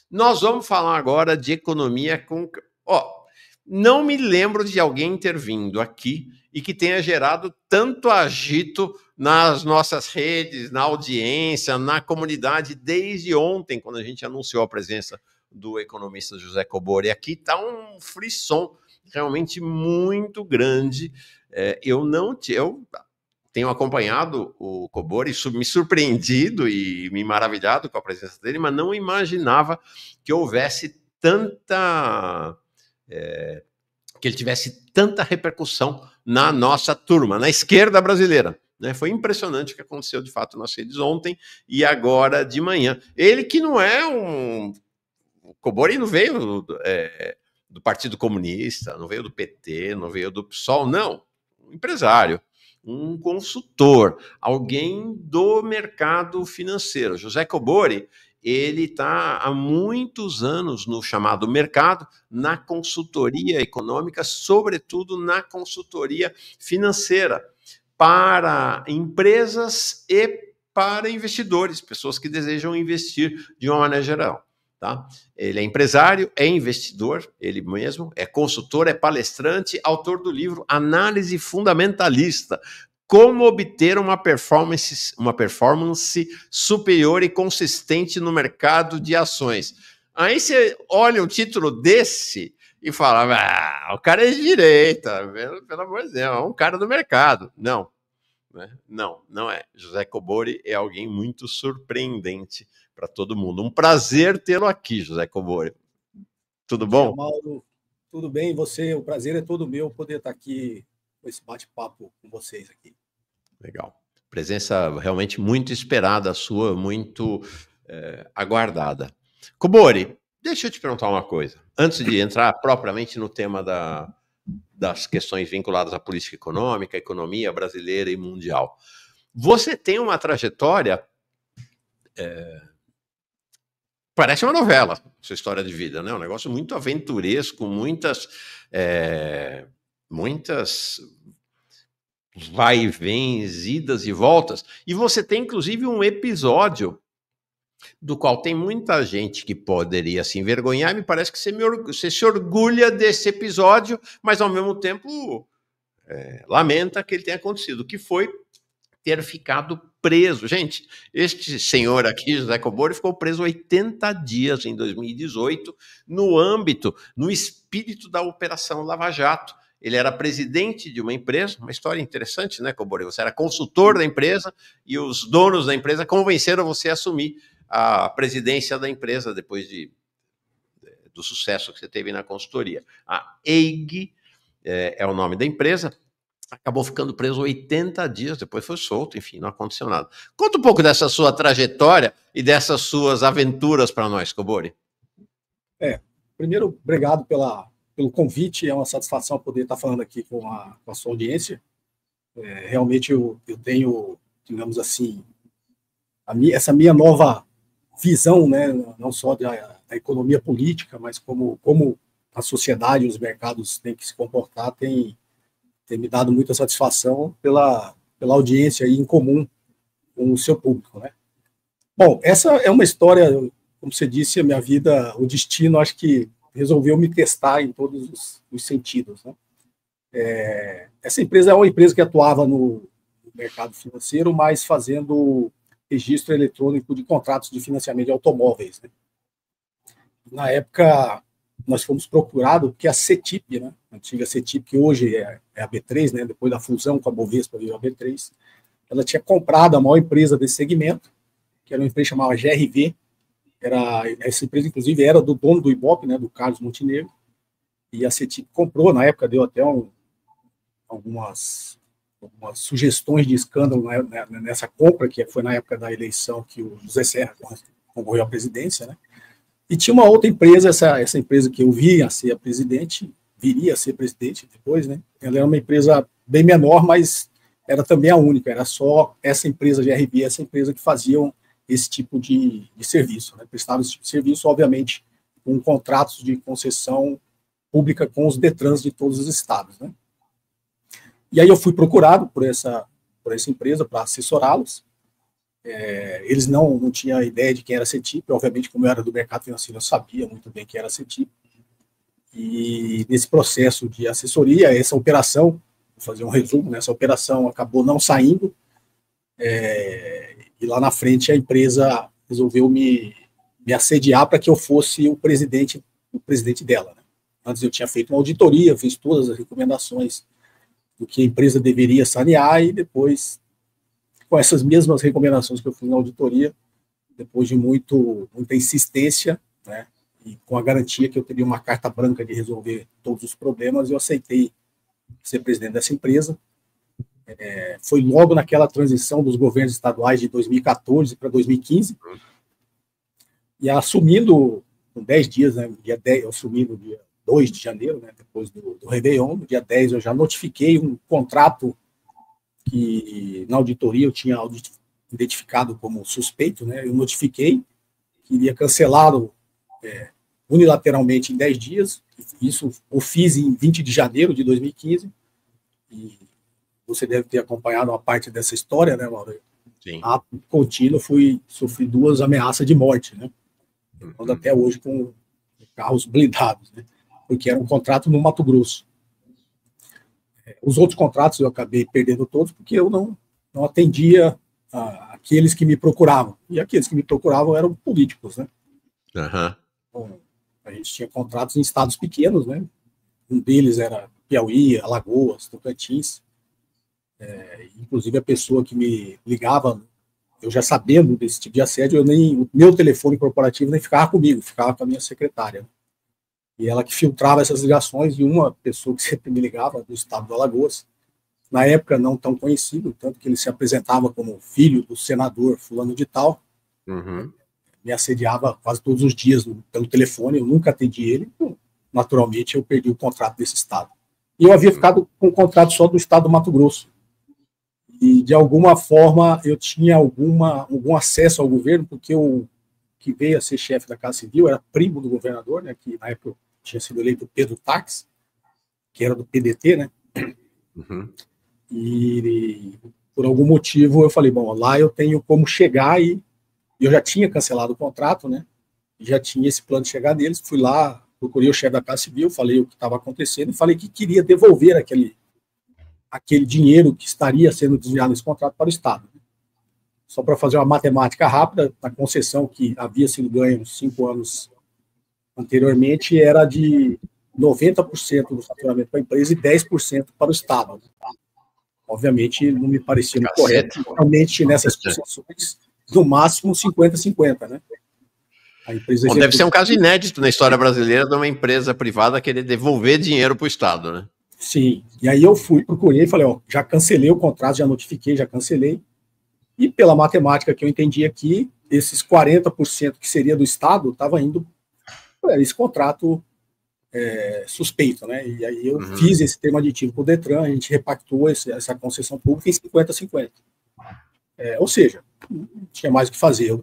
Nós vamos falar agora de economia com... Ó, não me lembro de alguém ter vindo aqui e que tenha gerado tanto agito nas nossas redes, na audiência, na comunidade, desde ontem, quando a gente anunciou a presença do economista José Cobori. Aqui está um frisson realmente muito grande. Eu tenho acompanhado o Cobori, me surpreendido e me maravilhado com a presença dele, mas não imaginava que houvesse tanta... que ele tivesse tanta repercussão na nossa turma, na esquerda brasileira. Né? Foi impressionante o que aconteceu, de fato, nas redes ontem e agora de manhã. Ele que não é um... O Cobori não veio do Partido Comunista, não veio do PT, não veio do PSOL, não. Um empresário, um consultor, alguém do mercado financeiro. José Cobori, ele está há muitos anos no chamado mercado, na consultoria econômica, sobretudo na consultoria financeira, para empresas e para investidores, pessoas que desejam investir de uma maneira geral. Tá? Ele é empresário, é investidor, ele mesmo, é consultor, é palestrante, autor do livro Análise Fundamentalista, como obter uma performance superior e consistente no mercado de ações. Aí você olha um título desse e fala, o cara é de direita, pelo amor de Deus, é um cara do mercado. Não, né? Não é. José Cobori é alguém muito surpreendente para todo mundo. Um prazer tê-lo aqui, José Cobori. Tudo bom? Mauro, tudo bem? E você? O prazer é todo meu poder estar aqui com esse bate-papo com vocês aqui. Legal. Presença realmente muito esperada sua, muito aguardada. Cobori, deixa eu te perguntar uma coisa. Antes de entrar propriamente no tema das questões vinculadas à política econômica, economia brasileira e mundial. Você tem uma trajetória... Parece uma novela, sua história de vida, né? Um negócio muito aventuresco, muitas vai e vens, idas e voltas. E você tem, inclusive, um episódio do qual tem muita gente que poderia se envergonhar. Me parece que você se orgulha desse episódio, mas, ao mesmo tempo, lamenta que ele tenha acontecido, que foi ter ficado preso. Gente, este senhor aqui, José Cobori, ficou preso 80 dias em 2018, no espírito da Operação Lava Jato. Ele era presidente de uma empresa, uma história interessante, né, Cobori? Você era consultor da empresa e os donos da empresa convenceram você a assumir a presidência da empresa depois do sucesso que você teve na consultoria. A EIG é o nome da empresa. Acabou ficando preso 80 dias, depois foi solto, enfim, não aconteceu nada. Conta um pouco dessa sua trajetória e dessas suas aventuras para nós, Cobori. Primeiro, obrigado pelo convite, é uma satisfação poder estar falando aqui com a sua audiência. Realmente eu tenho, digamos assim, essa minha nova visão, né, não só da economia política, mas como a sociedade e os mercados têm que se comportar, tem me dado muita satisfação pela audiência aí em comum com o seu público, né? Bom, essa é uma história, como você disse, a minha vida, o destino, acho que resolveu me testar em todos os sentidos, né? Essa empresa é uma empresa que atuava no mercado financeiro, mas fazendo registro eletrônico de contratos de financiamento de automóveis, né? Na época, nós fomos procurados, porque a CETIP, né, a antiga CETIP, que hoje é a B3, né, depois da fusão com a Bovespa veio a B3, ela tinha comprado a maior empresa desse segmento, que era uma empresa chamada GRV, essa empresa, inclusive, era do dono do Ibope, né, do Carlos Montenegro, e a CETIP comprou, na época, deu até algumas sugestões de escândalo nessa compra, que foi na época da eleição que o José Serra concorreu à presidência, né? E tinha uma outra empresa, essa empresa que eu viria a ser presidente depois, né? Ela era uma empresa bem menor, mas era também a única, era só essa empresa de RB, essa empresa que faziam esse tipo de serviço, né? Prestavam esse tipo de serviço, obviamente, com contratos de concessão pública com os DETRANs de todos os estados, né? E aí eu fui procurado por essa empresa para assessorá-los, Eles não tinham ideia de quem era a CETIP, obviamente, como eu era do mercado financeiro, eu sabia muito bem quem era a CETIP. E nesse processo de assessoria, essa operação, vou fazer um resumo, né, essa operação acabou não saindo, e lá na frente a empresa resolveu me assediar para que eu fosse o presidente dela. Né? Antes eu tinha feito uma auditoria, fiz todas as recomendações do que a empresa deveria sanear, e depois, com essas mesmas recomendações que eu fiz na auditoria, depois de muita insistência, né, e com a garantia que eu teria uma carta branca de resolver todos os problemas, eu aceitei ser presidente dessa empresa. Foi logo naquela transição dos governos estaduais de 2014 para 2015, e assumindo com 10 dias, né, dia 10, eu assumi no dia 2 de janeiro, né, depois do Réveillon, no dia 10 eu já notifiquei um contrato que na auditoria eu tinha identificado como suspeito, né, eu notifiquei que iria cancelá-lo unilateralmente em 10 dias, isso eu fiz em 20 de janeiro de 2015, e você deve ter acompanhado uma parte dessa história, né, Mauro? Sim. A contínuo sofri 2 ameaças de morte, né, até hoje com carros blindados, né, porque era um contrato no Mato Grosso. Os outros contratos eu acabei perdendo todos porque eu não atendia aqueles que me procuravam, e aqueles que me procuravam eram políticos, né. Uhum. Bom, a gente tinha contratos em estados pequenos, né, um deles era Piauí, Alagoas, Tocantins, inclusive a pessoa que me ligava, eu já sabendo desse tipo de assédio, o meu telefone corporativo nem ficava comigo, ficava com a minha secretária, né? E ela que filtrava essas ligações, e uma pessoa que sempre me ligava, do estado do Alagoas, na época não tão conhecido, tanto que ele se apresentava como filho do senador fulano de tal, me assediava quase todos os dias pelo telefone, eu nunca atendi ele, então, naturalmente eu perdi o contrato desse estado. E eu havia ficado com um contrato só do estado do Mato Grosso. E, de alguma forma, eu tinha algum acesso ao governo, porque o que veio a ser chefe da Casa Civil era primo do governador, né, que na época tinha sido eleito Pedro Tax, que era do PDT, né? E por algum motivo eu falei, bom, lá eu tenho como chegar, e eu já tinha cancelado o contrato, né? Já tinha esse plano de chegar deles, fui lá, procurei o chefe da Casa Civil, falei o que estava acontecendo e falei que queria devolver aquele dinheiro que estaria sendo desviado nesse contrato para o Estado. Só para fazer uma matemática rápida, a concessão que havia sido ganha uns 5 anos anteriormente era de 90% do faturamento para a empresa e 10% para o Estado. Obviamente, não me parecia muito correto, realmente nessas concessões, no máximo 50-50, né? A empresa deve ser um caso inédito na história brasileira de uma empresa privada querer devolver dinheiro para o Estado, né? Sim, e aí eu procurei e falei, já cancelei o contrato, já notifiquei, já cancelei, e pela matemática que eu entendi aqui, esses 40% que seria do Estado, estava indo para esse contrato suspeito, né? E aí eu fiz esse termo aditivo com o Detran, a gente repactou essa concessão pública em 50-50. Ou seja, não tinha mais o que fazer.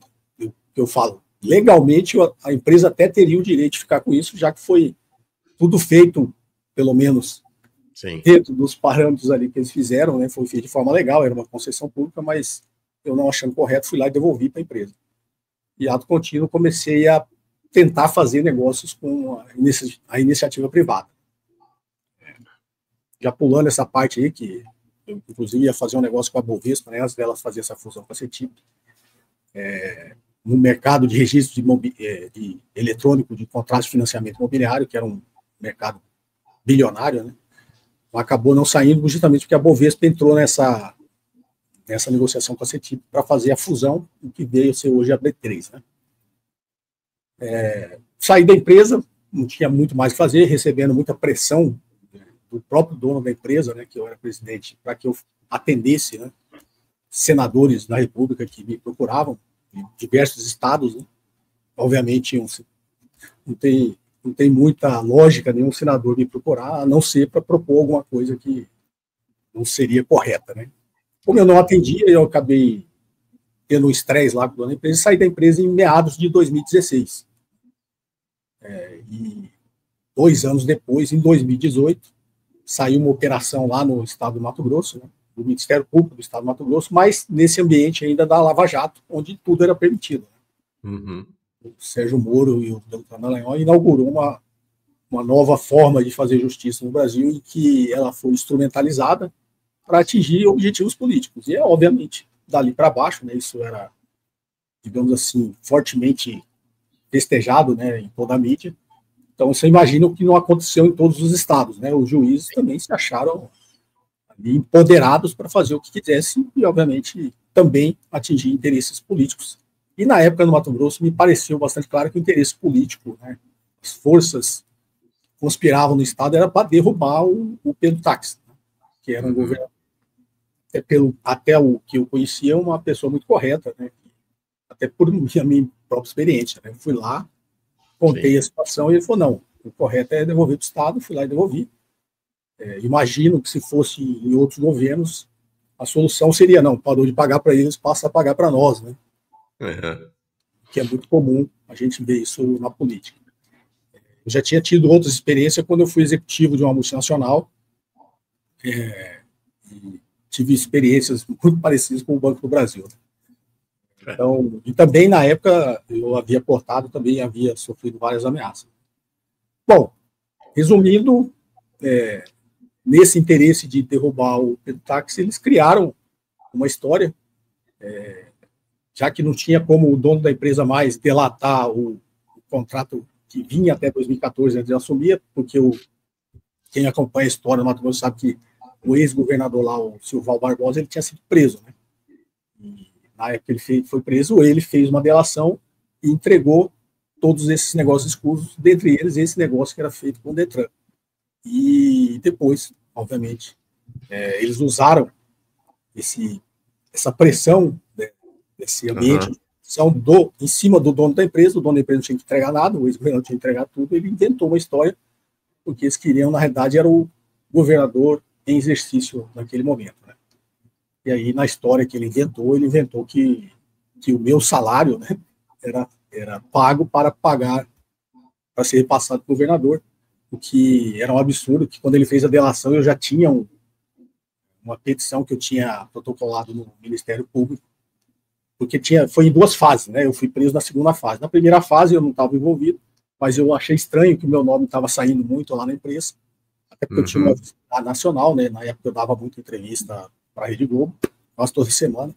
Eu falo, legalmente a empresa até teria o direito de ficar com isso, já que foi tudo feito, pelo menos dentro dos parâmetros ali que eles fizeram, né? Foi feito de forma legal, era uma concessão pública, mas eu não achando correto, fui lá e devolvi para a empresa. E ato contínuo comecei a tentar fazer negócios com a iniciativa privada. Já pulando essa parte aí, que eu inclusive ia fazer um negócio com a Bovespa, né, antes delas fazer essa fusão com a CETIP, no mercado de registro de eletrônico de contratos de financiamento imobiliário, que era um mercado bilionário, né, acabou não saindo justamente porque a Bovespa entrou nessa negociação com a CETIP para fazer a fusão, o que veio a ser hoje a B3. Né. Saí da empresa, não tinha muito mais a fazer, recebendo muita pressão do próprio dono da empresa, né, que eu era presidente, para que eu atendesse, né, senadores da República que me procuravam, de diversos estados. Né. Obviamente, não tem muita lógica nenhum senador me procurar, a não ser para propor alguma coisa que não seria correta. Né. Como eu não atendia, eu acabei tendo um estresse lá com o dono da empresa e saí da empresa em meados de 2016. E 2 anos depois, em 2018, saiu uma operação lá no estado do Mato Grosso, né, do Ministério Público do Estado do Mato Grosso, mas nesse ambiente ainda da Lava Jato, onde tudo era permitido. Uhum. O Sérgio Moro e o Deltan Dallagnol inaugurou uma nova forma de fazer justiça no Brasil, em que ela foi instrumentalizada para atingir objetivos políticos. E, obviamente, dali para baixo, né, isso era, digamos assim, fortemente festejado, né, em toda a mídia. Então, você imagina o que não aconteceu em todos os estados, né? Os juízes também se acharam ali empoderados para fazer o que quisessem e, obviamente, também atingir interesses políticos. E, na época, no Mato Grosso, me pareceu bastante claro que o interesse político, né, as forças que conspiravam no estado, era para derrubar o Pedro Táxi, né, que era um governador, até o que eu conhecia, uma pessoa muito correta, né? Até por minha própria experiência, né? Eu fui lá, contei a situação e ele falou, não, o correto é devolver para o Estado, fui lá e devolvi. Imagino que se fosse em outros governos, a solução seria, não, parou de pagar para eles, passa a pagar para nós, né? Uhum. Que é muito comum a gente ver isso na política. Eu já tinha tido outras experiências quando eu fui executivo de uma multinacional, e tive experiências muito parecidas com o Banco do Brasil. Então, e também, na época, eu havia portado, também havia sofrido várias ameaças. Bom, resumindo, nesse interesse de derrubar o Pedro Táxi, eles criaram uma história, já que não tinha como o dono da empresa mais delatar o contrato que vinha até 2014 antes de assumir, porque quem acompanha a história do Mato Grosso sabe que o ex-governador lá, o Silval Barbosa, ele tinha sido preso, né? E na época ele foi preso, ele fez uma delação e entregou todos esses negócios escusos, dentre eles esse negócio que era feito com o Detran. E depois, obviamente, eles usaram essa pressão, né, desse ambiente de corrupção em cima do dono da empresa. O dono da empresa não tinha que entregar nada, o ex-governador tinha que entregar tudo, ele inventou uma história, porque eles queriam, na realidade, era o governador em exercício naquele momento, né? E aí, na história que ele inventou que o meu salário, né, era pago para ser repassado para o governador, o que era um absurdo, que quando ele fez a delação eu já tinha uma petição que eu tinha protocolado no Ministério Público, porque foi em duas fases, né? Eu fui preso na segunda fase. Na primeira fase eu não estava envolvido, mas eu achei estranho que o meu nome estava saindo muito lá na imprensa, até porque eu tinha uma visibilidade nacional, né? Na época eu dava muita entrevista para a Rede Globo, quase toda semana.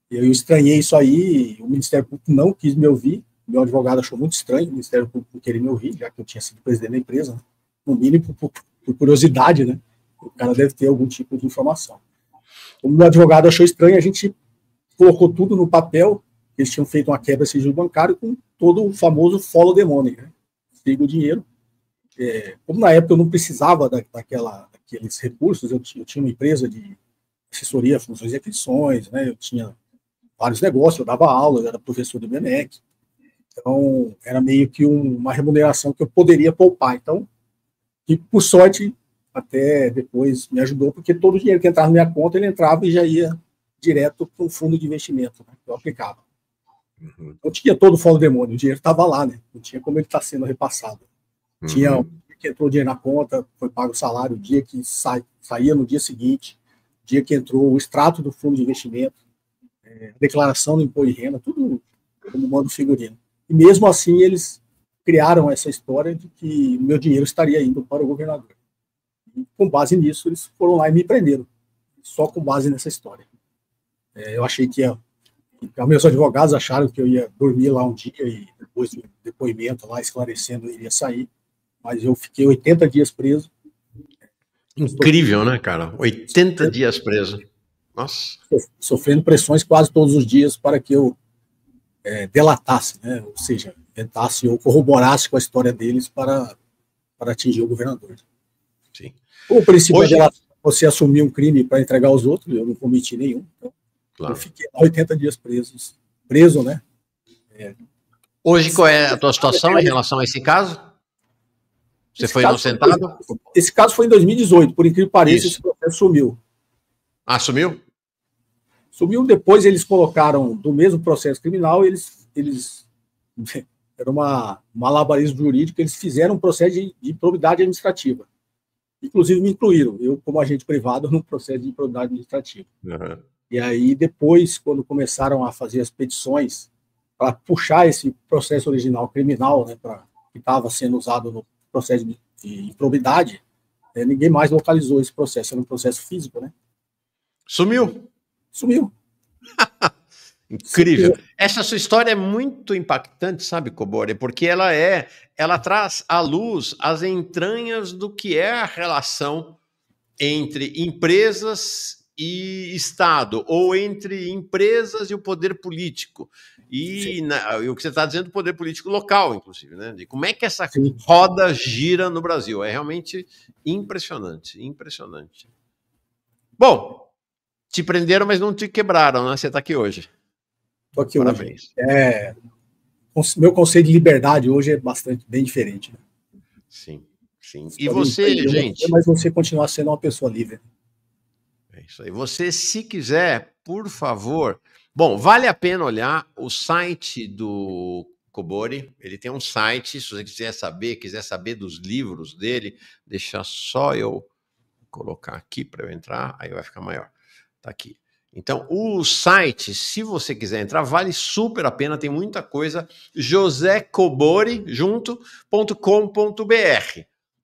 E eu estranhei isso aí, o Ministério Público não quis me ouvir, meu advogado achou muito estranho o Ministério Público querer me ouvir, já que eu tinha sido presidente da empresa, né? No mínimo por curiosidade, né? O cara deve ter algum tipo de informação. O meu advogado achou estranho, a gente colocou tudo no papel, eles tinham feito uma quebra de sigilo bancário com todo o famoso follow the money, né? Siga o dinheiro. Como na época eu não precisava daqueles recursos, eu tinha uma empresa de assessoria, funções e aquisições, né? Eu tinha vários negócios, eu dava aula, eu era professor do MENEC, então era meio que uma remuneração que eu poderia poupar. Então, e por sorte, até depois me ajudou, porque todo o dinheiro que entrava na minha conta, ele entrava e já ia direto para um fundo de investimento, né, que eu aplicava. Não tinha todo o follow the money, o dinheiro estava lá, né? Não tinha como ele estar sendo repassado. Tinha o dia que entrou dinheiro na conta, foi pago o salário, o dia que saía no dia seguinte, o dia que entrou o extrato do fundo de investimento, declaração do imposto de renda, tudo como modo figurino. E mesmo assim eles criaram essa história de que o meu dinheiro estaria indo para o governador. E, com base nisso, eles foram lá e me prenderam, só com base nessa história. Eu achei que meus advogados acharam que eu ia dormir lá um dia e depois do depoimento lá esclarecendo eu iria sair, mas eu fiquei 80 dias preso. Incrível, né, cara? 80 dias preso. Nossa. Sofrendo pressões quase todos os dias para que eu delatasse, né? Ou seja, tentasse ou corroborasse com a história deles para atingir o governador. Sim. O princípio de você assumir um crime para entregar aos outros, eu não cometi nenhum. Então, claro. Eu fiquei 80 dias preso, né? Hoje, qual é a tua situação em relação a esse caso? Você foi inocentado? Esse caso foi em 2018, por incrível que pareça, esse processo sumiu. Ah, sumiu? Sumiu, depois eles colocaram, do mesmo processo criminal, eles era uma malabarismo jurídico, eles fizeram um processo de improbidade administrativa. inclusive me incluíram, eu como agente privado, no processo de improbidade administrativa. Uhum. E aí, depois, quando começaram a fazer as petições para puxar esse processo original criminal, né, que estava sendo usado no processo de improbidade, ninguém mais localizou esse processo, era um processo físico, né? Sumiu. Sumiu. Incrível. Essa sua história é muito impactante, sabe, Cobori? Porque ela traz à luz as entranhas do que é a relação entre empresas e Estado, ou entre empresas e o poder político. E o que você está dizendo, o poder político local, inclusive, né? De como é que essa roda gira no Brasil. É realmente impressionante, impressionante. Bom, te prenderam, mas não te quebraram, né? Você está aqui hoje. Estou aqui Parabéns. Hoje. Meu conceito de liberdade hoje é bem diferente. Né? Sim, sim. E você, gente... Mas você continua sendo uma pessoa livre. É isso aí. Você, se quiser, por favor... Bom, vale a pena olhar o site do Cobori. Ele tem um site, se você quiser saber dos livros dele, deixa só eu colocar aqui para eu entrar, aí vai ficar maior. Tá aqui. Então, o site, se você quiser entrar, vale super a pena, tem muita coisa, josecobori.com.br,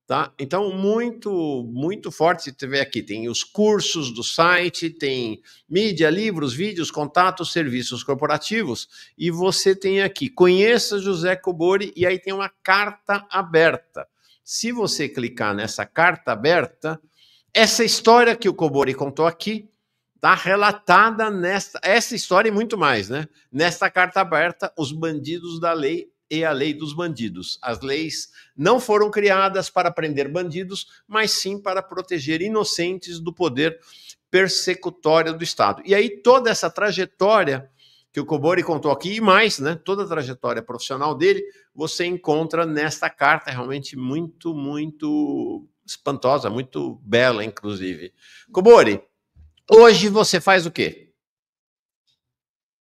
tá? Então, muito forte, você vê aqui, tem os cursos do site, tem mídia, livros, vídeos, contatos, serviços corporativos, e você tem aqui, conheça José Cobori, e aí tem uma carta aberta. Se você clicar nessa carta aberta, essa história que o Cobori contou aqui, está relatada essa história e muito mais, né? Nesta carta aberta, os bandidos da lei e a lei dos bandidos. As leis não foram criadas para prender bandidos, mas sim para proteger inocentes do poder persecutório do Estado. E aí toda essa trajetória que o Cobori contou aqui, e mais, né? Toda a trajetória profissional dele, você encontra nesta carta, realmente muito, muito espantosa, muito bela, inclusive. Cobori, hoje você faz o quê?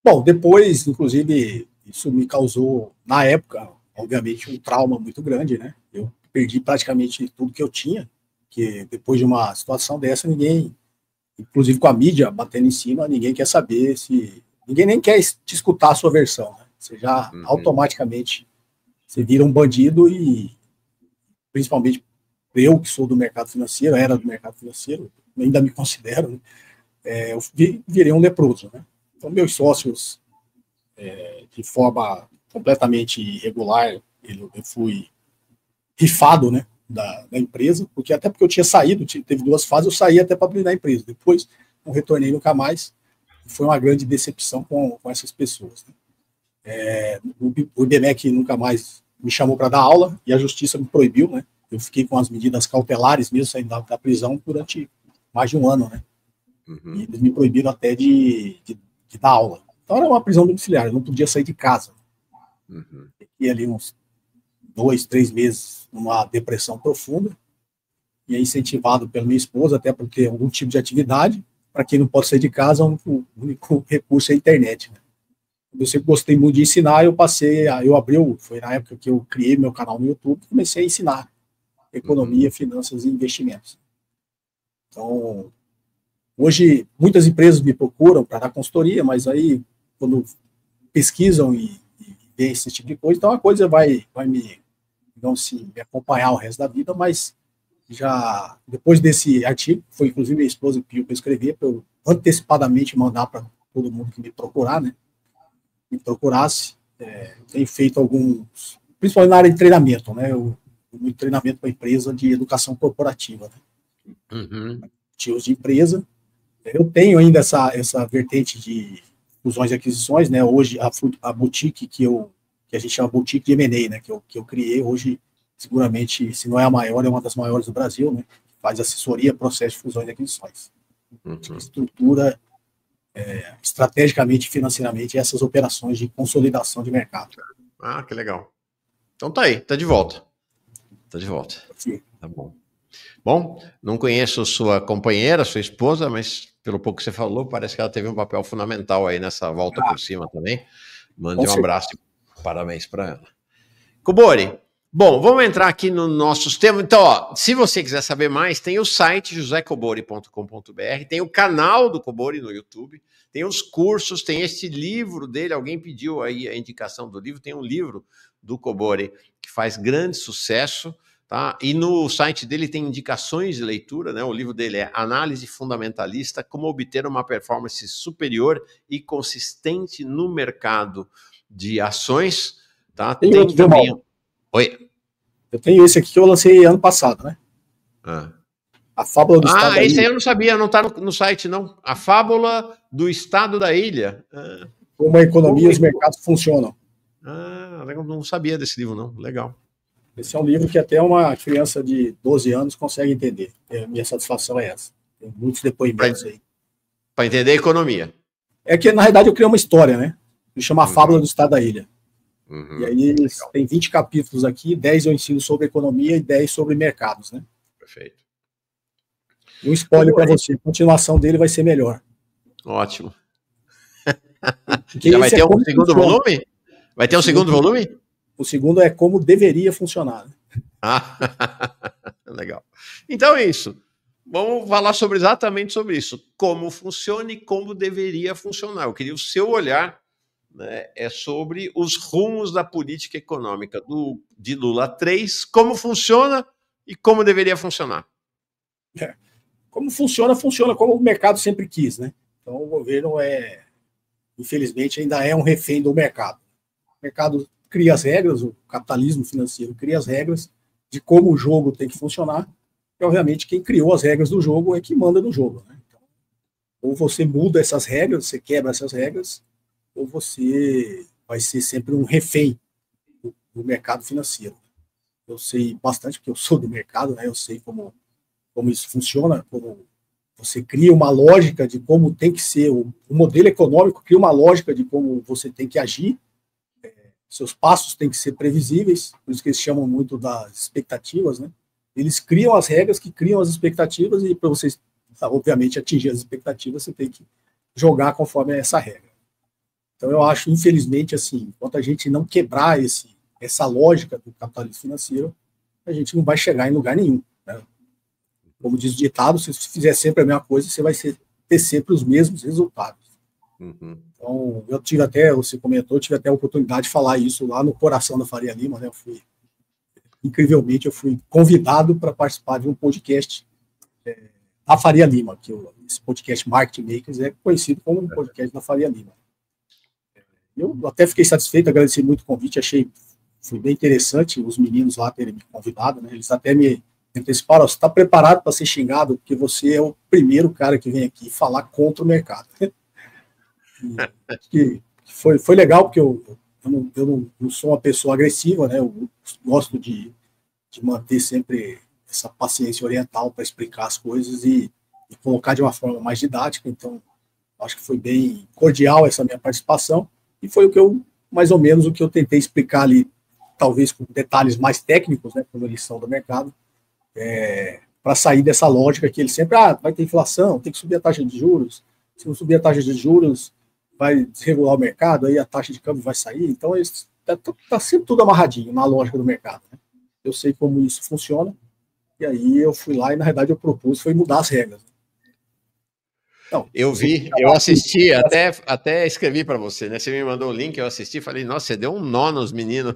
Bom, depois, inclusive, isso me causou, na época, obviamente, um trauma muito grande, né? Eu perdi praticamente tudo que eu tinha, que depois de uma situação dessa, ninguém, inclusive com a mídia batendo em cima, ninguém quer saber se... Ninguém nem quer te escutar a sua versão, né? Você já automaticamente você vira um bandido e, principalmente eu que sou do mercado financeiro, era do mercado financeiro, ainda me considero, né? Eu virei um leproso, né? Então, meus sócios, de forma completamente irregular, eu fui rifado, né, da empresa, até porque eu tinha saído, teve 2 fases, eu saí até para blindar a empresa. Depois, não retornei nunca mais. Foi uma grande decepção com essas pessoas. Né? O IBMEC nunca mais me chamou para dar aula e a justiça me proibiu, né? Eu fiquei com as medidas cautelares mesmo, saindo da prisão durante mais de um ano, né? E eles me proibiram até de dar aula. Então era uma prisão domiciliar, eu não podia sair de casa. Fiquei ali uns 2, 3 meses numa depressão profunda, e é incentivado pela minha esposa, até por ter algum tipo de atividade. Para quem não pode sair de casa, o único recurso é a internet. Né? Eu sempre gostei muito de ensinar, foi na época que eu criei meu canal no YouTube, comecei a ensinar economia, finanças e investimentos. Então, hoje, muitas empresas me procuram para dar consultoria, mas aí, quando pesquisam e veem esse tipo de coisa, então a coisa vai me acompanhar o resto da vida, mas já depois desse artigo, foi inclusive minha esposa que pediu para eu escrever, para eu antecipadamente mandar para todo mundo que me procurar, né? Me procurasse. Tenho feito alguns, principalmente na área de treinamento, né? Muito treinamento para empresa de educação corporativa, né? Tios de empresa. Eu tenho ainda essa vertente de fusões e aquisições, né? Hoje a boutique que a gente chama boutique de M&A, né? Que eu criei hoje, seguramente, se não é a maior, é uma das maiores do Brasil, né? Faz assessoria, processo de fusões e aquisições. Estrutura estrategicamente e financeiramente essas operações de consolidação de mercado. Ah, que legal. Então tá aí, tá de volta. Tá de volta. Sim. Tá bom. Bom, não conheço sua companheira, sua esposa, mas pelo pouco que você falou, parece que ela teve um papel fundamental aí nessa volta por cima também. Mande um abraço e parabéns para ela. Cobori, Bom, vamos entrar aqui nos nossos temas. Então, ó, se você quiser saber mais, tem o site josecobori.com.br, tem o canal do Cobori no YouTube, tem os cursos, tem esse livro dele, alguém pediu aí a indicação do livro, tem um livro do Cobori que faz grande sucesso, tá? E no site dele tem indicações de leitura, né? O livro dele é Análise Fundamentalista, como obter uma performance superior e consistente no mercado de ações, tá? Tem também... Oi? Eu tenho esse aqui que eu lancei ano passado, né? A Fábula do Estado da Ilha. Esse aí eu não sabia, não está no site, não. A Fábula do Estado da Ilha. Como a economia e os mercados funcionam. Eu não sabia desse livro, não. Legal. Esse é um livro que até uma criança de 12 anos consegue entender. Minha satisfação é essa. Tem muitos depoimentos aí. Para entender a economia. É que, na realidade, eu criei uma história, né? Que chama A Fábula do Estado da Ilha. E aí tem 20 capítulos aqui, 10 eu ensino sobre economia e 10 sobre mercados, né? Perfeito. E um spoiler para você, a continuação dele vai ser melhor. Ótimo. Já vai ter um segundo volume? Vai ter um segundo volume? O segundo é como deveria funcionar. Legal. Então é isso. Vamos falar exatamente sobre isso. Como funciona e como deveria funcionar. Eu queria o seu olhar, né, sobre os rumos da política econômica de Lula 3, como funciona e como deveria funcionar. Como funciona como o mercado sempre quis, né? Então o governo infelizmente, ainda é um refém do mercado. O mercado cria as regras, o capitalismo financeiro cria as regras de como o jogo tem que funcionar, e obviamente quem criou as regras do jogo é que manda no jogo, né? Então, ou você muda essas regras, você quebra essas regras, ou você vai ser sempre um refém do mercado financeiro. Eu sei bastante, porque eu sou do mercado, né? Eu sei como isso funciona, como você cria uma lógica de como tem que ser, o modelo econômico cria uma lógica de como você tem que agir, seus passos têm que ser previsíveis, por isso que eles chamam muito das expectativas, né? Eles criam as regras que criam as expectativas e para vocês, obviamente, atingir as expectativas, você tem que jogar conforme essa regra. Então, eu acho, infelizmente, assim, enquanto a gente não quebrar essa lógica do capitalismo financeiro, a gente não vai chegar em lugar nenhum, né? Como diz o ditado, se você fizer sempre a mesma coisa, você vai ter sempre os mesmos resultados. Então, eu tive até, você comentou, tive até a oportunidade de falar isso lá no coração da Faria Lima, né? Incrivelmente, eu fui convidado para participar de um podcast da Faria Lima, que esse podcast Marketing Makers é conhecido como um podcast da Faria Lima. Eu até fiquei satisfeito, agradeci muito o convite, foi bem interessante os meninos lá terem me convidado, né? Eles até me anteciparam, você está preparado para ser xingado, porque você é o primeiro cara que vem aqui falar contra o mercado. Que foi legal, porque eu não sou uma pessoa agressiva, né? Eu gosto de manter sempre essa paciência oriental para explicar as coisas e colocar de uma forma mais didática. Então, acho que foi bem cordial essa minha participação e foi mais ou menos o que eu tentei explicar ali, talvez com detalhes mais técnicos, né, como eles são do mercado, para sair dessa lógica que ele sempre, vai ter inflação, tem que subir a taxa de juros, se não subir a taxa de juros, vai desregular o mercado, aí a taxa de câmbio vai sair. Então, está sempre tudo amarradinho na lógica do mercado, né? Eu sei como isso funciona, e aí eu fui lá e, na verdade, eu propus foi mudar as regras. Não, eu vi, eu assisti, até escrevi para você, né? Você me mandou o link, eu assisti, falei, nossa, você deu um nó nos meninos.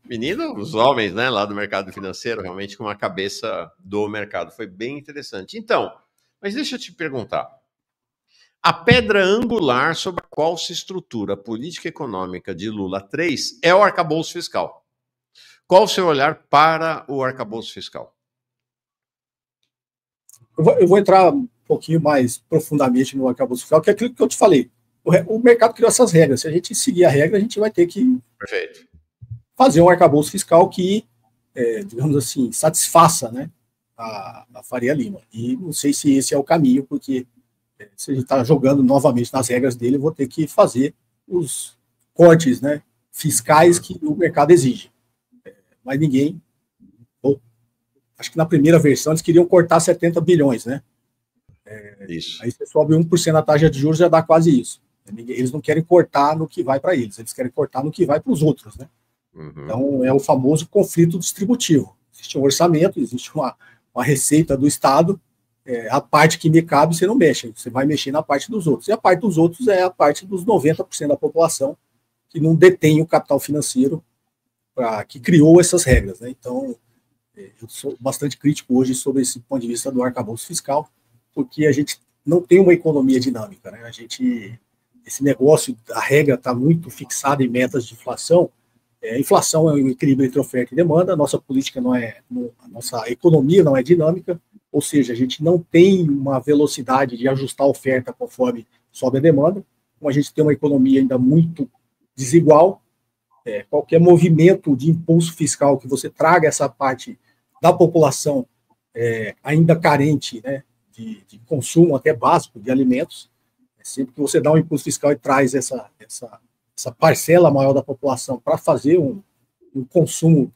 Meninos, os homens, né, lá do mercado financeiro, realmente com uma cabeça do mercado. Foi bem interessante. Então, mas deixa eu te perguntar. A pedra angular sobre a qual se estrutura a política econômica de Lula 3 é o arcabouço fiscal. Qual o seu olhar para o arcabouço fiscal? Eu vou entrar um pouquinho mais profundamente no arcabouço fiscal, que é aquilo que eu te falei. O mercado criou essas regras. Se a gente seguir a regra, a gente vai ter que fazer um arcabouço fiscal que, digamos assim, satisfaça, né, a Faria Lima. E não sei se esse é o caminho, porque se a gente está jogando novamente nas regras dele, eu vou ter que fazer os cortes, né, fiscais que o mercado exige. Mas ninguém... Acho que na primeira versão eles queriam cortar 70 bilhões, né? Isso. Aí você sobe 1% na taxa de juros, já dá quase isso. Eles não querem cortar no que vai para eles querem cortar no que vai para os outros, né? Então, é o famoso conflito distributivo. Existe um orçamento, existe uma receita do Estado, a parte que me cabe você não mexe, você vai mexer na parte dos outros. E a parte dos outros é a parte dos 90% da população que não detém o capital financeiro que criou essas regras, né? Então, eu sou bastante crítico hoje sobre esse ponto de vista do arcabouço fiscal, porque a gente não tem uma economia dinâmica, né? Esse negócio, a regra está muito fixada em metas de inflação. A inflação é um equilíbrio entre oferta e demanda, a nossa política a nossa economia não é dinâmica, ou seja, a gente não tem uma velocidade de ajustar a oferta conforme sobe a demanda, então a gente tem uma economia ainda muito desigual. Qualquer movimento de impulso fiscal que você traga essa parte da população ainda carente, né, de consumo até básico de alimentos, sempre que você dá um impulso fiscal e traz essa parcela maior da população para fazer um consumo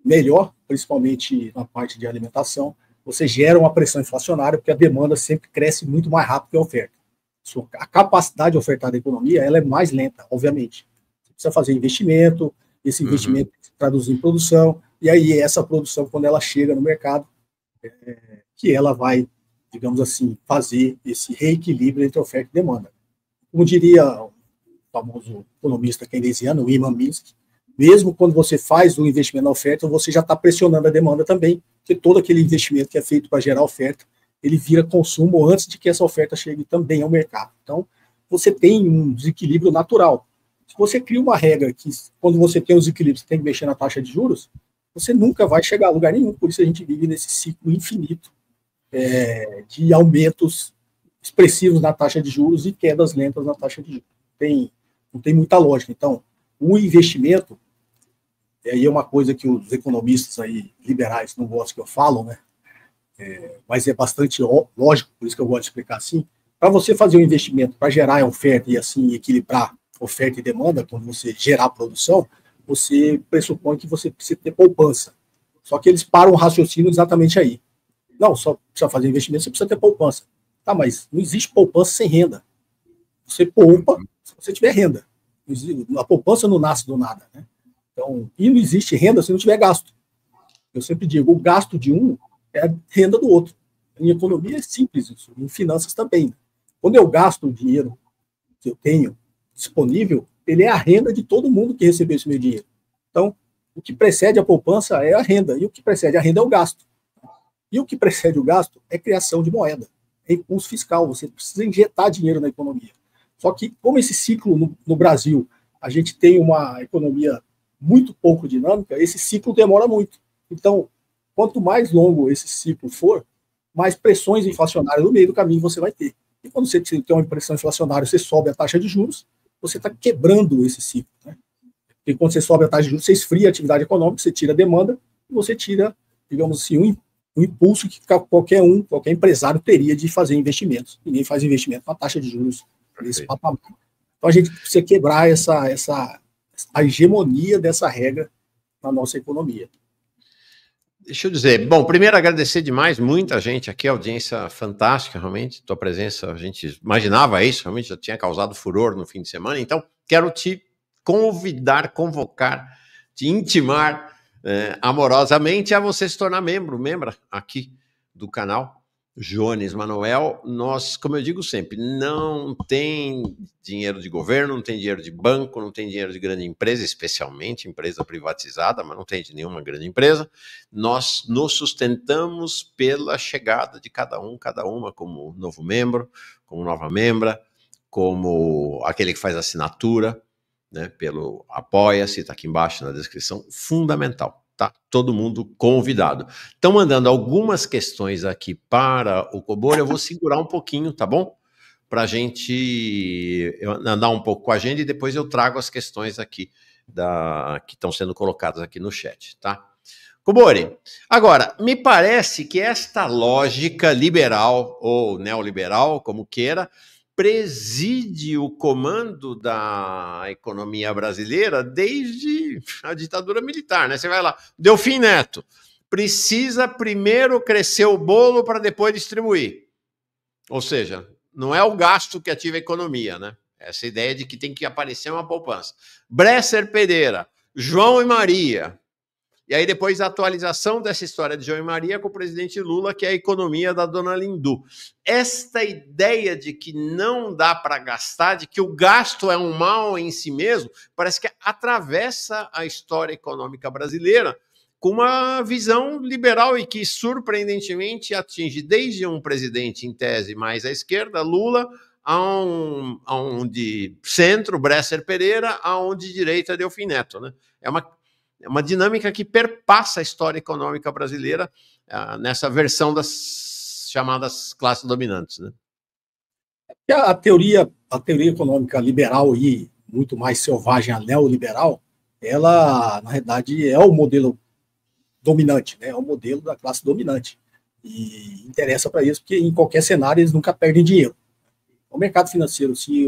melhor, principalmente na parte de alimentação, você gera uma pressão inflacionária, porque a demanda sempre cresce muito mais rápido que a oferta. A capacidade de ofertar da economia ela é mais lenta, obviamente. Você precisa fazer investimento, esse investimento se traduz em produção, e aí essa produção, quando ela chega no mercado, que ela vai, digamos assim, fazer esse reequilíbrio entre oferta e demanda. Como diria o famoso economista keynesiano, o Ivan Minsky, mesmo quando você faz o investimento na oferta, você já está pressionando a demanda também, porque todo aquele investimento que é feito para gerar oferta, ele vira consumo antes de que essa oferta chegue também ao mercado. Então, você tem um desequilíbrio natural. Se você cria uma regra que, quando você tem os equilíbrios, você tem que mexer na taxa de juros, você nunca vai chegar a lugar nenhum. Por isso a gente vive nesse ciclo infinito de aumentos expressivos na taxa de juros e quedas lentas na taxa de juros. Não tem muita lógica. Então, o investimento, aí é uma coisa que os economistas aí liberais não gostam que eu falo, né? Mas é bastante lógico, por isso que eu gosto de explicar assim. Para você fazer um investimento para gerar oferta e assim equilibrar oferta e demanda, quando você gerar produção, você pressupõe que você precisa ter poupança. Só que eles param o raciocínio exatamente aí. Não, só precisa fazer investimento, você precisa ter poupança. Tá, mas não existe poupança sem renda. Você poupa se você tiver renda. A poupança não nasce do nada, né? Então, e não existe renda se não tiver gasto. Eu sempre digo, o gasto de um é a renda do outro. Em economia é simples isso, em finanças também. Quando eu gasto o dinheiro que eu tenho disponível, ele é a renda de todo mundo que recebeu esse meu dinheiro. Então, o que precede a poupança é a renda, e o que precede a renda é o gasto. E o que precede o gasto é criação de moeda, é impulso fiscal, você precisa injetar dinheiro na economia. Só que, como esse ciclo no Brasil, a gente tem uma economia muito pouco dinâmica, esse ciclo demora muito. Então, quanto mais longo esse ciclo for, mais pressões inflacionárias no meio do caminho você vai ter. E quando você tem uma pressão inflacionária, você sobe a taxa de juros, você está quebrando esse ciclo, né? Porque quando você sobe a taxa de juros, você esfria a atividade econômica, você tira a demanda, e você tira, digamos assim, um impulso que qualquer empresário teria de fazer investimentos. Ninguém faz investimento com a taxa de juros nesse patamar. Então a gente precisa quebrar a hegemonia dessa regra na nossa economia. Deixa eu dizer, bom, primeiro agradecer demais, muita gente aqui, audiência fantástica, realmente, tua presença, a gente imaginava isso, realmente já tinha causado furor no fim de semana, então quero te convidar, convocar, te intimar amorosamente a você se tornar membra aqui do canal Jones Manuel. Nós, como eu digo sempre, não tem dinheiro de governo, não tem dinheiro de banco, não tem dinheiro de grande empresa, especialmente empresa privatizada, mas não tem de nenhuma grande empresa. Nós nos sustentamos pela chegada de cada uma, como novo membro, como nova membra, como aquele que faz assinatura, né, pelo Apoia-se, está aqui embaixo na descrição, fundamental. Tá todo mundo convidado. Estão mandando algumas questões aqui para o Cobori, eu vou segurar um pouquinho, tá bom? Para a gente andar um pouco com a agenda e depois eu trago as questões aqui que estão sendo colocadas aqui no chat, tá? Cobori, agora, me parece que esta lógica liberal ou neoliberal, como queira, preside o comando da economia brasileira desde a ditadura militar, né? Você vai lá, Delfim Neto, precisa primeiro crescer o bolo para depois distribuir. Ou seja, não é o gasto que ativa a economia, né? Essa ideia de que tem que aparecer uma poupança. Bresser Pereira, João e Maria. E aí depois a atualização dessa história de João e Maria com o presidente Lula, que é a economia da dona Lindu. Esta ideia de que não dá para gastar, de que o gasto é um mal em si mesmo, parece que atravessa a história econômica brasileira com uma visão liberal e que, surpreendentemente, atinge desde um presidente, em tese, mais à esquerda, Lula, a um de centro, Bresser Pereira, a um de direita, Delfim Neto. Né? É uma dinâmica que perpassa a história econômica brasileira nessa versão das chamadas classes dominantes. Né? A teoria econômica liberal e muito mais selvagem, a neoliberal, ela, na realidade, é o modelo dominante, né? É o modelo da classe dominante. E interessa para isso, porque em qualquer cenário eles nunca perdem dinheiro. O mercado financeiro, se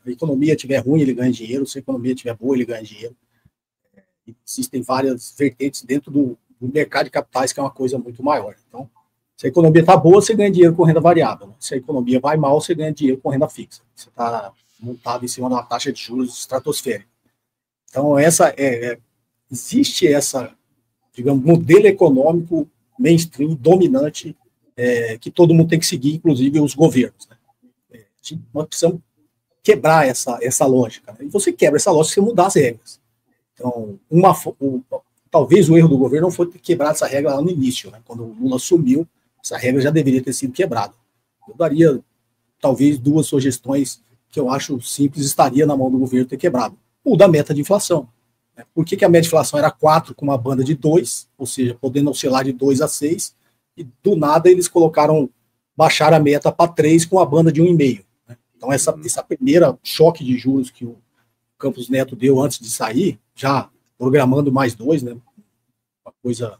a economia estiver ruim, ele ganha dinheiro, se a economia estiver boa, ele ganha dinheiro. Existem várias vertentes dentro do mercado de capitais, que é uma coisa muito maior. Então, se a economia está boa, você ganha dinheiro com renda variável. Né? Se a economia vai mal, você ganha dinheiro com renda fixa. Você está montado em cima de uma taxa de juros estratosférica. Então, existe essa, digamos, modelo econômico mainstream, dominante, que todo mundo tem que seguir, inclusive os governos. Né? Nós precisamos quebrar essa lógica. Né? E você quebra essa lógica se você mudar as regras. Então, talvez o erro do governo não foi ter quebrado essa regra lá no início, né? Quando o Lula assumiu, essa regra já deveria ter sido quebrada. Eu daria, talvez, 2 sugestões que eu acho simples, estaria na mão do governo ter quebrado. O da meta de inflação. Né? Por que a meta de inflação era 4 com uma banda de 2, ou seja, podendo oscilar de 2 a 6, e do nada eles baixaram a meta para 3 com a banda de 1,5. Né? Então, essa primeira choque de juros que o Campos Neto deu antes de sair, já programando mais 2, né? Uma coisa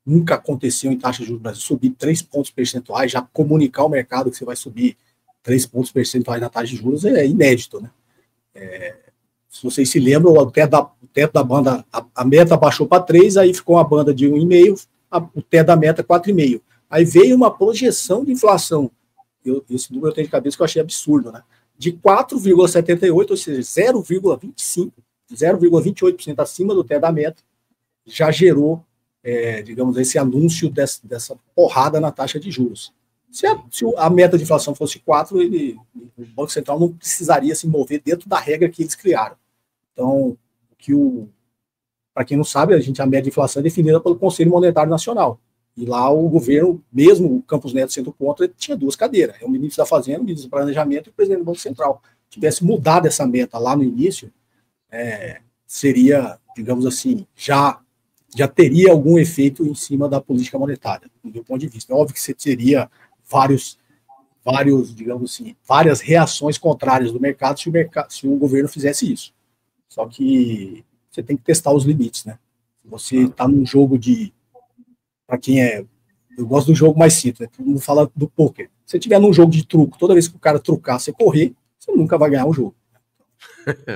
nunca aconteceu em taxa de juros no Brasil, subir 3 pontos percentuais, já comunicar ao mercado que você vai subir 3 pontos percentuais na taxa de juros é inédito, né? Se vocês se lembram, o teto da banda, a meta baixou para 3, aí ficou uma banda de 1,5, o teto da meta 4,5. Aí veio uma projeção de inflação, esse número eu tenho de cabeça que eu achei absurdo, né? De 4,78, ou seja, 0,25, 0,28% acima do teto da meta, já gerou, digamos, esse anúncio dessa porrada na taxa de juros. Se a meta de inflação fosse 4, o Banco Central não precisaria se mover dentro da regra que eles criaram. Então, para quem não sabe, a meta de inflação é definida pelo Conselho Monetário Nacional. E lá o governo, mesmo o Campos Neto sendo contra, ele tinha 2 cadeiras. É o ministro da Fazenda, o ministro do Planejamento e o presidente do Banco Central. Se tivesse mudado essa meta lá no início, seria, digamos assim, já teria algum efeito em cima da política monetária, do meu ponto de vista. É óbvio que você teria vários, digamos assim, várias reações contrárias do mercado se o governo fizesse isso. Só que você tem que testar os limites, né? Se você está num jogo para quem eu gosto do jogo mais simples, né? Todo mundo fala do poker. Se você estiver num jogo de truco, toda vez que o cara trucar, você correr, você nunca vai ganhar o jogo.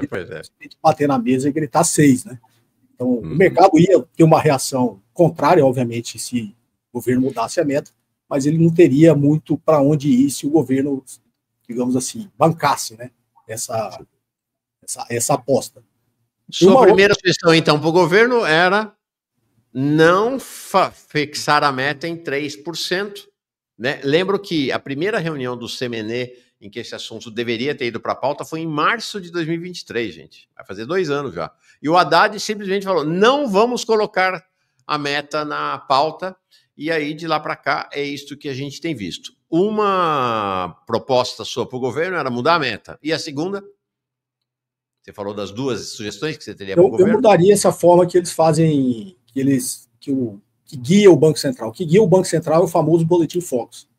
Pois é. Você tem que bater na mesa e gritar 6, né? Então, o mercado ia ter uma reação contrária, obviamente, se o governo mudasse a meta, mas ele não teria muito para onde ir se o governo, digamos assim, bancasse, né, essa aposta. Sua primeira sugestão, então, para o governo era não fixar a meta em 3%. Né? Lembro que a primeira reunião do CMN em que esse assunto deveria ter ido para a pauta foi em março de 2023, gente. Vai fazer 2 anos já. E o Haddad simplesmente falou, não vamos colocar a meta na pauta, e aí de lá para cá é isto que a gente tem visto. Uma proposta sua para o governo era mudar a meta. E a segunda? Você falou das 2 sugestões que você teria para o governo? Eu mudaria essa forma que eles fazem, que guia o Banco Central. O que guia o Banco Central é o famoso Boletim Focus.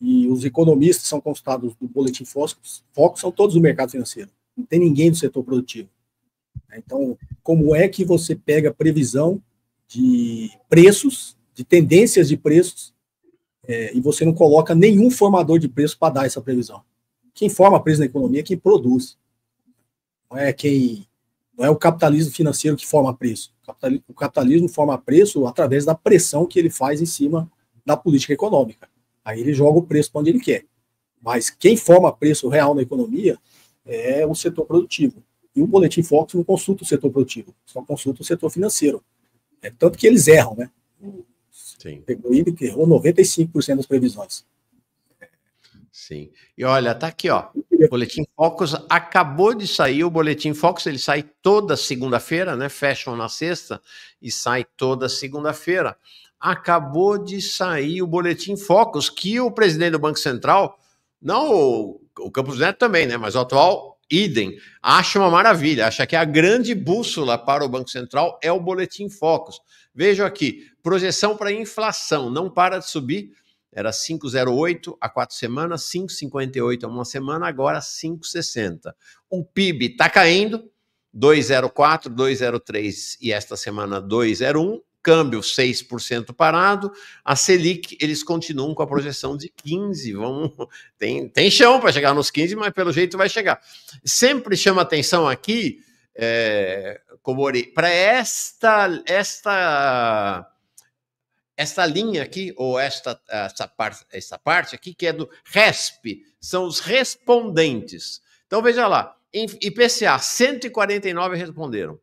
E os economistas que são consultados do Boletim Focus são todos do mercado financeiro. Não tem ninguém do setor produtivo. Então, como é que você pega previsão de preços, de tendências de preços, e você não coloca nenhum formador de preço para dar essa previsão? Quem forma preço na economia é quem produz. Não é o capitalismo financeiro que forma preço. O capitalismo forma preço através da pressão que ele faz em cima da política econômica. Aí ele joga o preço para onde ele quer. Mas quem forma preço real na economia é o setor produtivo. E o Boletim Focus não consulta o setor produtivo, só consulta o setor financeiro. Tanto que eles erram, né? Sim. Pegou ele que errou 95% das previsões. Sim. E olha, tá aqui, ó. O Boletim Focus acabou de sair. O Boletim Focus, ele sai toda segunda-feira, né? Fecham na sexta e sai toda segunda-feira. Acabou de sair o Boletim Focus, que o presidente do Banco Central, não o Campos Neto também, né? Mas o atual, idem, acha uma maravilha, acha que a grande bússola para o Banco Central é o Boletim Focus. Vejam aqui, projeção para inflação, não para de subir. Era 5,08 há 4 semanas, 5,58 há uma semana, agora 5,60. O PIB está caindo, 2,04, 2,03 e esta semana 2,01. Câmbio 6% parado. A Selic, eles continuam com a projeção de 15. Tem chão para chegar nos 15, mas pelo jeito vai chegar. Sempre chama atenção aqui, Comori, para esta linha aqui, ou esta parte aqui, que é do RESP, são os respondentes. Então, veja lá, IPCA, 149 responderam.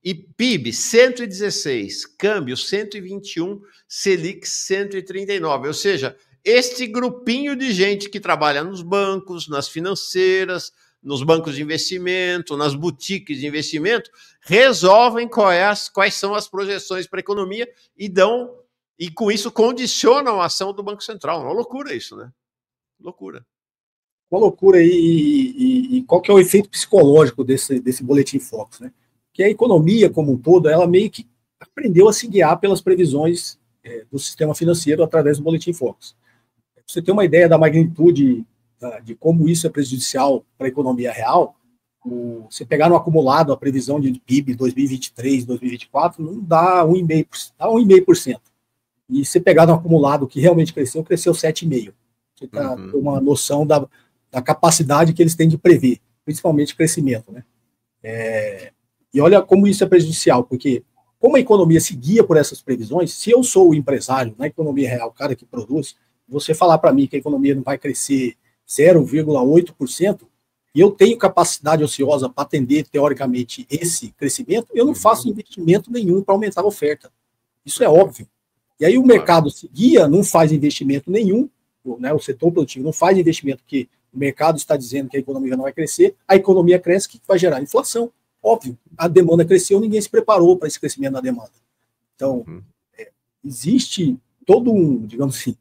E PIB, 116, câmbio, 121, Selic, 139. Ou seja, este grupinho de gente que trabalha nos bancos, nas financeiras, nos bancos de investimento, nas boutiques de investimento, resolvem quais são as projeções para a economia e com isso condicionam a ação do Banco Central. Uma loucura isso, né? Loucura. Uma loucura. E qual que é o efeito psicológico desse Boletim Focus, né? Que a economia como um todo, ela meio que aprendeu a se guiar pelas previsões do sistema financeiro através do Boletim Focus. Pra você ter uma ideia da magnitude de como isso é prejudicial para a economia real, você pegar no acumulado a previsão de PIB 2023, 2024, não dá 1,5%. Dá 1,5%. E você pegar no acumulado que realmente cresceu 7,5%. Você está com uma noção da capacidade que eles têm de prever, principalmente crescimento, né? E olha como isso é prejudicial, porque como a economia se guia por essas previsões, se eu sou o empresário na economia real, o cara que produz, você falar para mim que a economia não vai crescer 0,8%, e eu tenho capacidade ociosa para atender, teoricamente, esse crescimento, eu não faço investimento nenhum para aumentar a oferta. Isso é óbvio. E aí o mercado se guia, não faz investimento nenhum, né, o setor produtivo não faz investimento porque o mercado está dizendo que a economia não vai crescer, a economia cresce, que vai gerar inflação. Óbvio, a demanda cresceu, ninguém se preparou para esse crescimento da demanda. Então, existe todo digamos assim,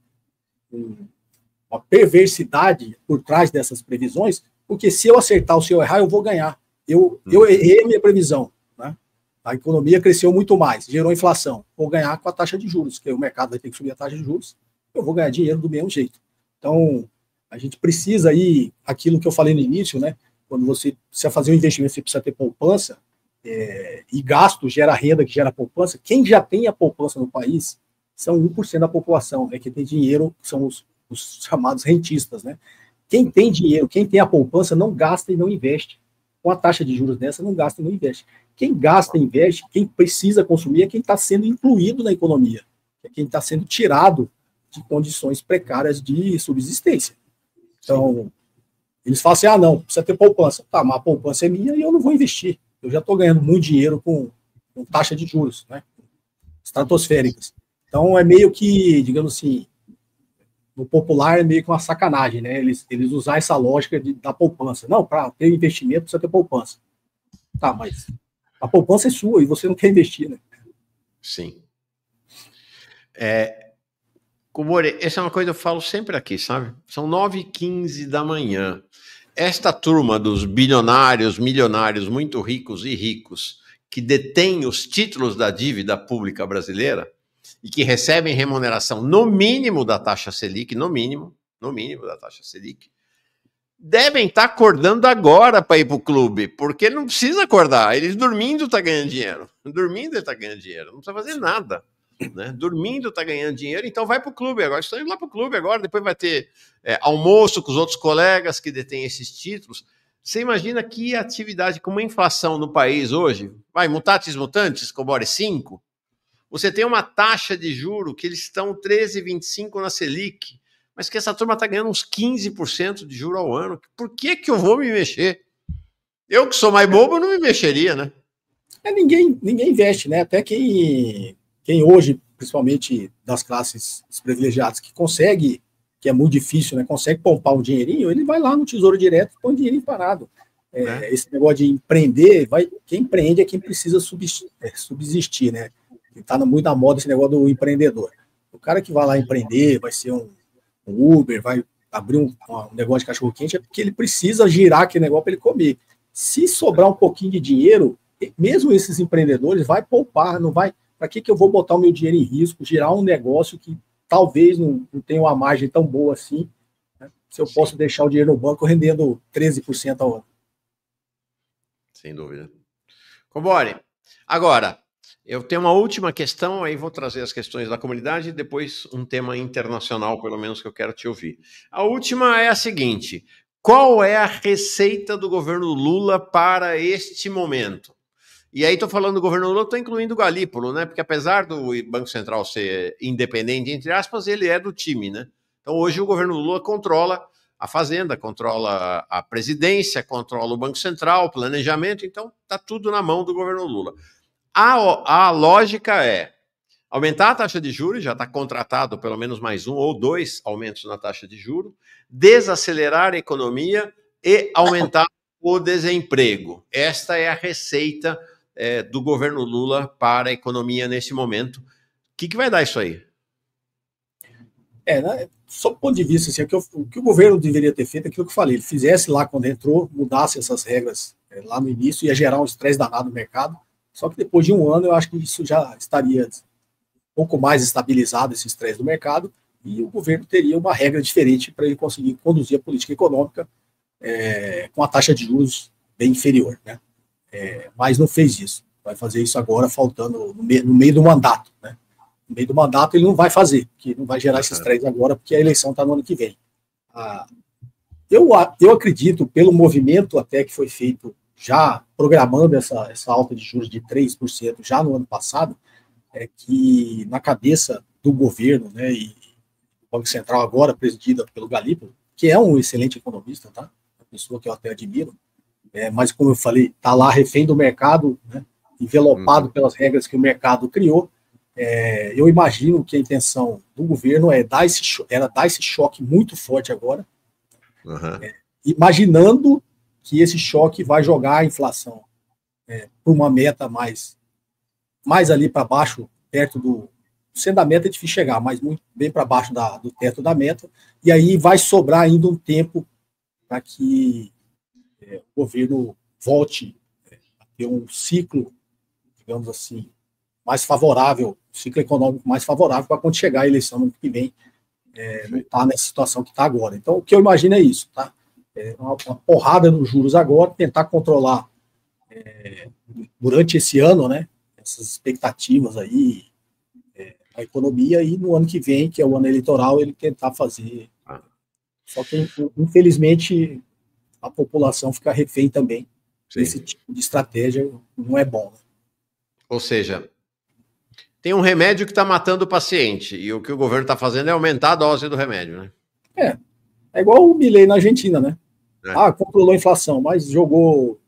uma perversidade por trás dessas previsões, porque se eu acertar ou se eu errar, eu vou ganhar. Eu errei a minha previsão, né? A economia cresceu muito mais, gerou inflação. Vou ganhar com a taxa de juros, porque o mercado vai ter que subir a taxa de juros, eu vou ganhar dinheiro do mesmo jeito. Então, a gente precisa aí, aquilo que eu falei no início, né? Quando você precisa fazer um investimento, você precisa ter poupança, e gasto gera renda, que gera poupança. Quem já tem a poupança no país são 1% da população, né, que tem dinheiro, que são os chamados rentistas, né? Quem tem dinheiro, quem tem a poupança, não gasta e não investe. Com a taxa de juros dessa, não gasta e não investe. Quem gasta e investe, quem precisa consumir, é quem está sendo incluído na economia, é quem está sendo tirado de condições precárias de subsistência. Então, eles falam assim, não, precisa ter poupança. Tá, mas a poupança é minha e eu não vou investir. Eu já estou ganhando muito dinheiro com taxa de juros, né, estratosféricas. Então, é meio que, digamos assim, no popular é meio que uma sacanagem, né? Eles usar essa lógica da poupança. Não, para ter investimento precisa ter poupança. Tá, mas a poupança é sua e você não quer investir, né? Sim. Comori, essa é uma coisa que eu falo sempre aqui, sabe? São 9h15 da manhã. Esta turma dos bilionários, milionários, muito ricos e ricos, que detêm os títulos da dívida pública brasileira e que recebem remuneração no mínimo da taxa Selic, no mínimo da taxa Selic, devem estar acordando agora para ir para o clube, porque não precisa acordar. Eles dormindo tá ganhando dinheiro. Dormindo está ganhando dinheiro. Não precisa fazer nada. Né? Dormindo está ganhando dinheiro, então vai para o clube agora. Estão indo lá para o clube agora, depois vai ter almoço com os outros colegas que detêm esses títulos. Você imagina que atividade com uma inflação no país hoje, vai, mutatis mutandis, Comori 5, você tem uma taxa de juro que eles estão 13,25 na Selic, mas que essa turma está ganhando uns 15% de juro ao ano. Por que eu vou me mexer? Eu que sou mais bobo não me mexeria, né? Ninguém investe, né? Até quem hoje, principalmente das classes privilegiadas, que consegue, que é muito difícil, né? Consegue poupar um dinheirinho, ele vai lá no Tesouro Direto e põe dinheirinho parado. Esse negócio de empreender, quem empreende é quem precisa subsistir, né? Está muito na moda esse negócio do empreendedor. O cara que vai lá empreender, vai ser um Uber, vai abrir um negócio de cachorro-quente, é porque ele precisa girar aquele negócio para ele comer. Se sobrar um pouquinho de dinheiro, mesmo esses empreendedores vai poupar, não vai. Para que eu vou botar o meu dinheiro em risco, girar um negócio que talvez não tenha uma margem tão boa assim, né? Se eu posso deixar o dinheiro no banco rendendo 13% ao ano. Sem dúvida. Combore, agora, eu tenho uma última questão, aí vou trazer as questões da comunidade e depois um tema internacional, pelo menos, que eu quero te ouvir. A última é a seguinte: qual é a receita do governo Lula para este momento? E aí estou falando do governo Lula, estou incluindo o Galípolo, né? Porque apesar do Banco Central ser independente, entre aspas, ele é do time, né? Então hoje o governo Lula controla a Fazenda, controla a presidência, controla o Banco Central, o planejamento, então está tudo na mão do governo Lula. A lógica é aumentar a taxa de juros, já está contratado pelo menos mais 1 ou 2 aumentos na taxa de juros, desacelerar a economia e aumentar o desemprego. Esta é a receita do governo Lula para a economia nesse momento. O que vai dar isso aí? Né, sob o ponto de vista, assim, o que o governo deveria ter feito é aquilo que eu falei, ele fizesse lá quando entrou, mudasse essas regras lá no início, ia gerar um estresse danado no mercado, só que depois de um ano eu acho que isso já estaria um pouco mais estabilizado, esse estresse do mercado, e o governo teria uma regra diferente para ele conseguir conduzir a política econômica com a taxa de juros bem inferior, né? Mas não fez isso. Vai fazer isso agora, faltando no meio do mandato, né? No meio do mandato ele não vai fazer, porque não vai gerar esse estresse agora, porque a eleição está no ano que vem. Eu acredito, pelo movimento até que foi feito, já programando essa alta de juros de 3% já no ano passado, que na cabeça do governo, né, e do Banco Central agora, presidida pelo Galípolo, que é um excelente economista, tá? Uma pessoa que eu até admiro, mas como eu falei, está lá refém do mercado, né, envelopado pelas regras que o mercado criou. Eu imagino que a intenção do governo era dar esse choque muito forte agora, imaginando que esse choque vai jogar a inflação para uma meta mais ali para baixo, perto do... Sendo a meta é difícil chegar, mas muito bem para baixo do teto da meta, e aí vai sobrar ainda um tempo para que o governo volte a ter um ciclo, digamos assim, mais favorável, ciclo econômico mais favorável para quando chegar a eleição no ano que vem, não estar nessa situação que está agora. Então, o que eu imagino é isso, tá? Uma porrada nos juros agora, tentar controlar durante esse ano, né, essas expectativas aí, a economia, e no ano que vem, que é o ano eleitoral, ele tentar fazer. Só que, infelizmente, a população fica refém também. Esse tipo de estratégia não é bom, né? Ou seja, tem um remédio que está matando o paciente, e o que o governo está fazendo é aumentar a dose do remédio, né? É igual o Milei na Argentina, né? Controlou a inflação, mas jogou...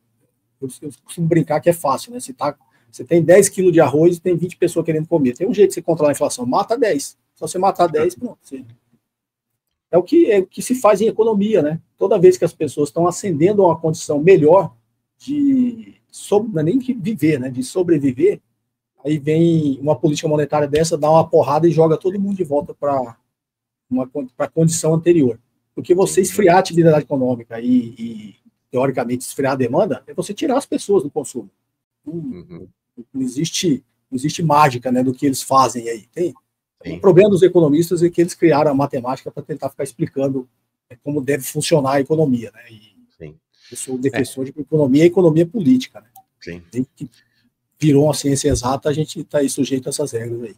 Eu costumo brincar que é fácil, né? Você tem 10 quilos de arroz e tem 20 pessoas querendo comer. Tem um jeito de você controlar a inflação. Mata 10. Só você matar 10, pronto. É o que se faz em economia, né? Toda vez que as pessoas estão ascendendo a uma condição melhor não é nem de viver, né? De sobreviver, aí vem uma política monetária dessa, dá uma porrada e joga todo mundo de volta para a condição anterior. Porque você esfriar a atividade econômica e teoricamente, esfriar a demanda, é você tirar as pessoas do consumo. Não existe mágica, né, do que eles fazem aí. O problema dos economistas é que eles criaram a matemática para tentar ficar explicando como deve funcionar a economia, né? Eu sou defensor de que economia é economia política, né? Desde que virou uma ciência exata, a gente está aí sujeito a essas regras aí.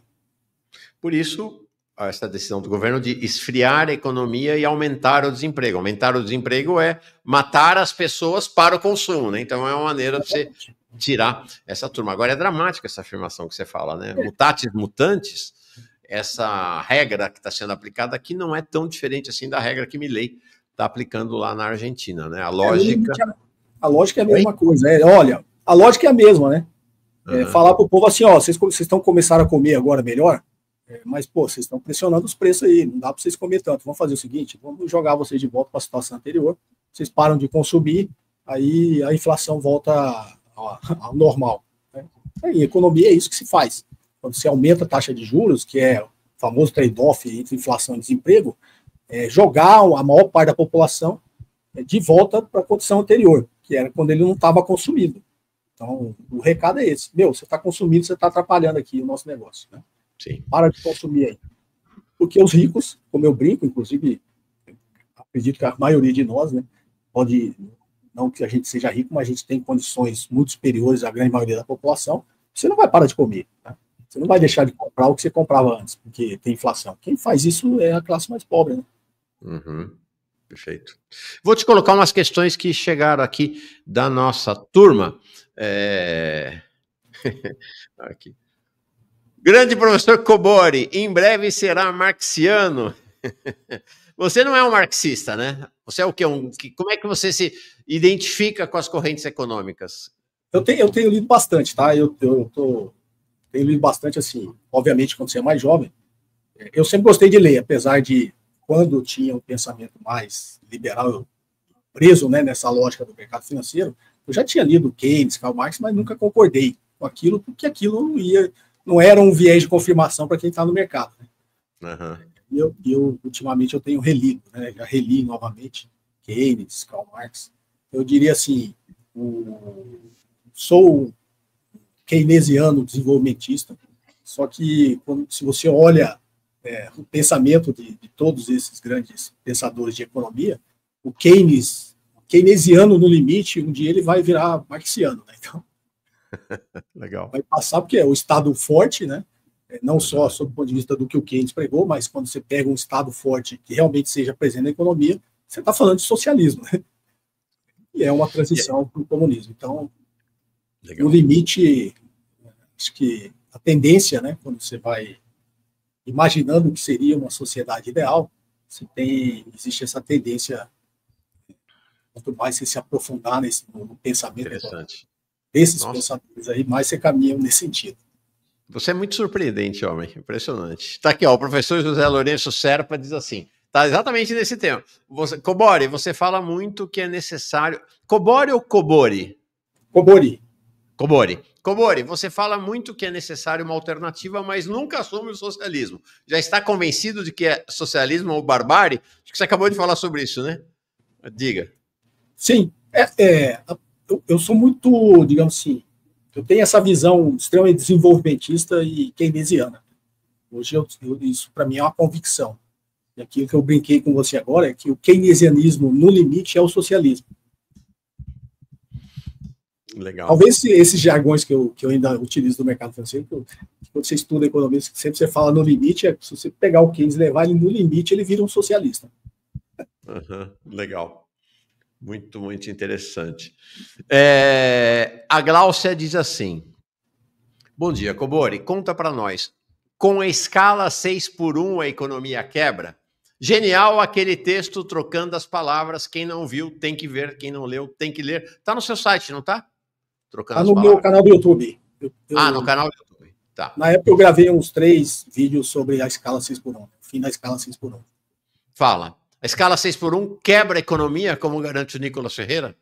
Por isso, essa decisão do governo de esfriar a economia e aumentar o desemprego. Aumentar o desemprego é matar as pessoas para o consumo, né? Então é uma maneira de você tirar essa turma. Agora é dramática essa afirmação que você fala, né? Mutatis mutantes, essa regra que está sendo aplicada aqui não é tão diferente assim da regra que Milei está aplicando lá na Argentina, né? A lógica... A lógica é a mesma coisa. Olha, a lógica é a mesma, né? Falar para o povo assim, ó, vocês estão começando a comer agora melhor, mas, pô, vocês estão pressionando os preços aí, não dá para vocês comer tanto. Vamos fazer o seguinte, vamos jogar vocês de volta para a situação anterior, vocês param de consumir, aí a inflação volta ao normal. Né? E economia é isso que se faz. Quando você aumenta a taxa de juros, que é o famoso trade-off entre inflação e desemprego, jogar a maior parte da população de volta para a condição anterior, que era quando ele não estava consumindo. Então, o recado é esse. Você está consumindo, você está atrapalhando aqui o nosso negócio. Né? Sim. Para de consumir aí. Porque os ricos, como eu brinco, inclusive, acredito que a maioria de nós, né, pode, não que a gente seja rico, mas a gente tem condições muito superiores à grande maioria da população, você não vai parar de comer. Né? Você não vai deixar de comprar o que você comprava antes, porque tem inflação. Quem faz isso é a classe mais pobre. Né? Uhum. Perfeito. Vou te colocar umas questões que chegaram aqui da nossa turma. Aqui. Grande professor Cobori, em breve será marxiano. Você não é um marxista, né? Você é o quê? Como é que você se identifica com as correntes econômicas? Eu tenho lido bastante, tá? Eu tenho lido bastante, assim, obviamente, quando você é mais jovem. Eu sempre gostei de ler, apesar de, quando eu tinha um pensamento mais liberal, preso, né, nessa lógica do mercado financeiro, eu já tinha lido Keynes, Karl Marx, mas nunca concordei com aquilo, porque aquilo não era um viés de confirmação para quem está no mercado. Né? Uhum. Eu, ultimamente, eu tenho relido, né, já reli novamente Keynes, Karl Marx. Eu diria assim, sou keynesiano desenvolvimentista, só que se você olha o pensamento de todos esses grandes pensadores de economia, o keynesiano no limite, um dia ele vai virar marxiano, né? Então, legal. Vai passar, porque é o Estado forte, né? Não só sob o ponto de vista do que o Keynes pregou, mas quando você pega um Estado forte que realmente seja presente na economia, você está falando de socialismo, né? E é uma transição para o comunismo. Então, legal. No limite, acho que a tendência, né, quando você vai imaginando o que seria uma sociedade ideal, existe essa tendência, quanto mais você se aprofundar no pensamento desses pensadores aí, mais você caminha nesse sentido. Você é muito surpreendente, homem, impressionante. Está aqui, ó, o professor José Lourenço Serpa diz assim, está exatamente nesse tema. Cobori, você fala muito que é necessário... Cobori ou Cobori? Cobori. Cobori, você fala muito que é necessário uma alternativa, mas nunca assume o socialismo. Já está convencido de que é socialismo ou barbárie? Acho que você acabou de falar sobre isso, né? Diga. Sim, eu sou muito, digamos assim, eu tenho essa visão extremamente desenvolvimentista e keynesiana. Hoje isso para mim é uma convicção. E aquilo que eu brinquei com você agora é que o keynesianismo no limite é o socialismo. Legal. Talvez esses jargões que eu ainda utilizo no mercado financeiro, quando você estuda economia, sempre você fala no limite, se você pegar o Keynes e levar ele no limite, ele vira um socialista. Uhum, legal. Muito, muito interessante. A Gláucia diz assim, bom dia, Cobori, conta para nós, com a escala 6x1 a economia quebra? Genial aquele texto trocando as palavras, quem não viu tem que ver, quem não leu tem que ler. Está no seu site, não está? Está no meu canal do YouTube. No canal do YouTube. Tá. Na época eu gravei uns 3 vídeos sobre a escala 6x1, fim da escala 6x1. Fala. A escala 6x1 quebra a economia, como garante o Nicolas Ferreira?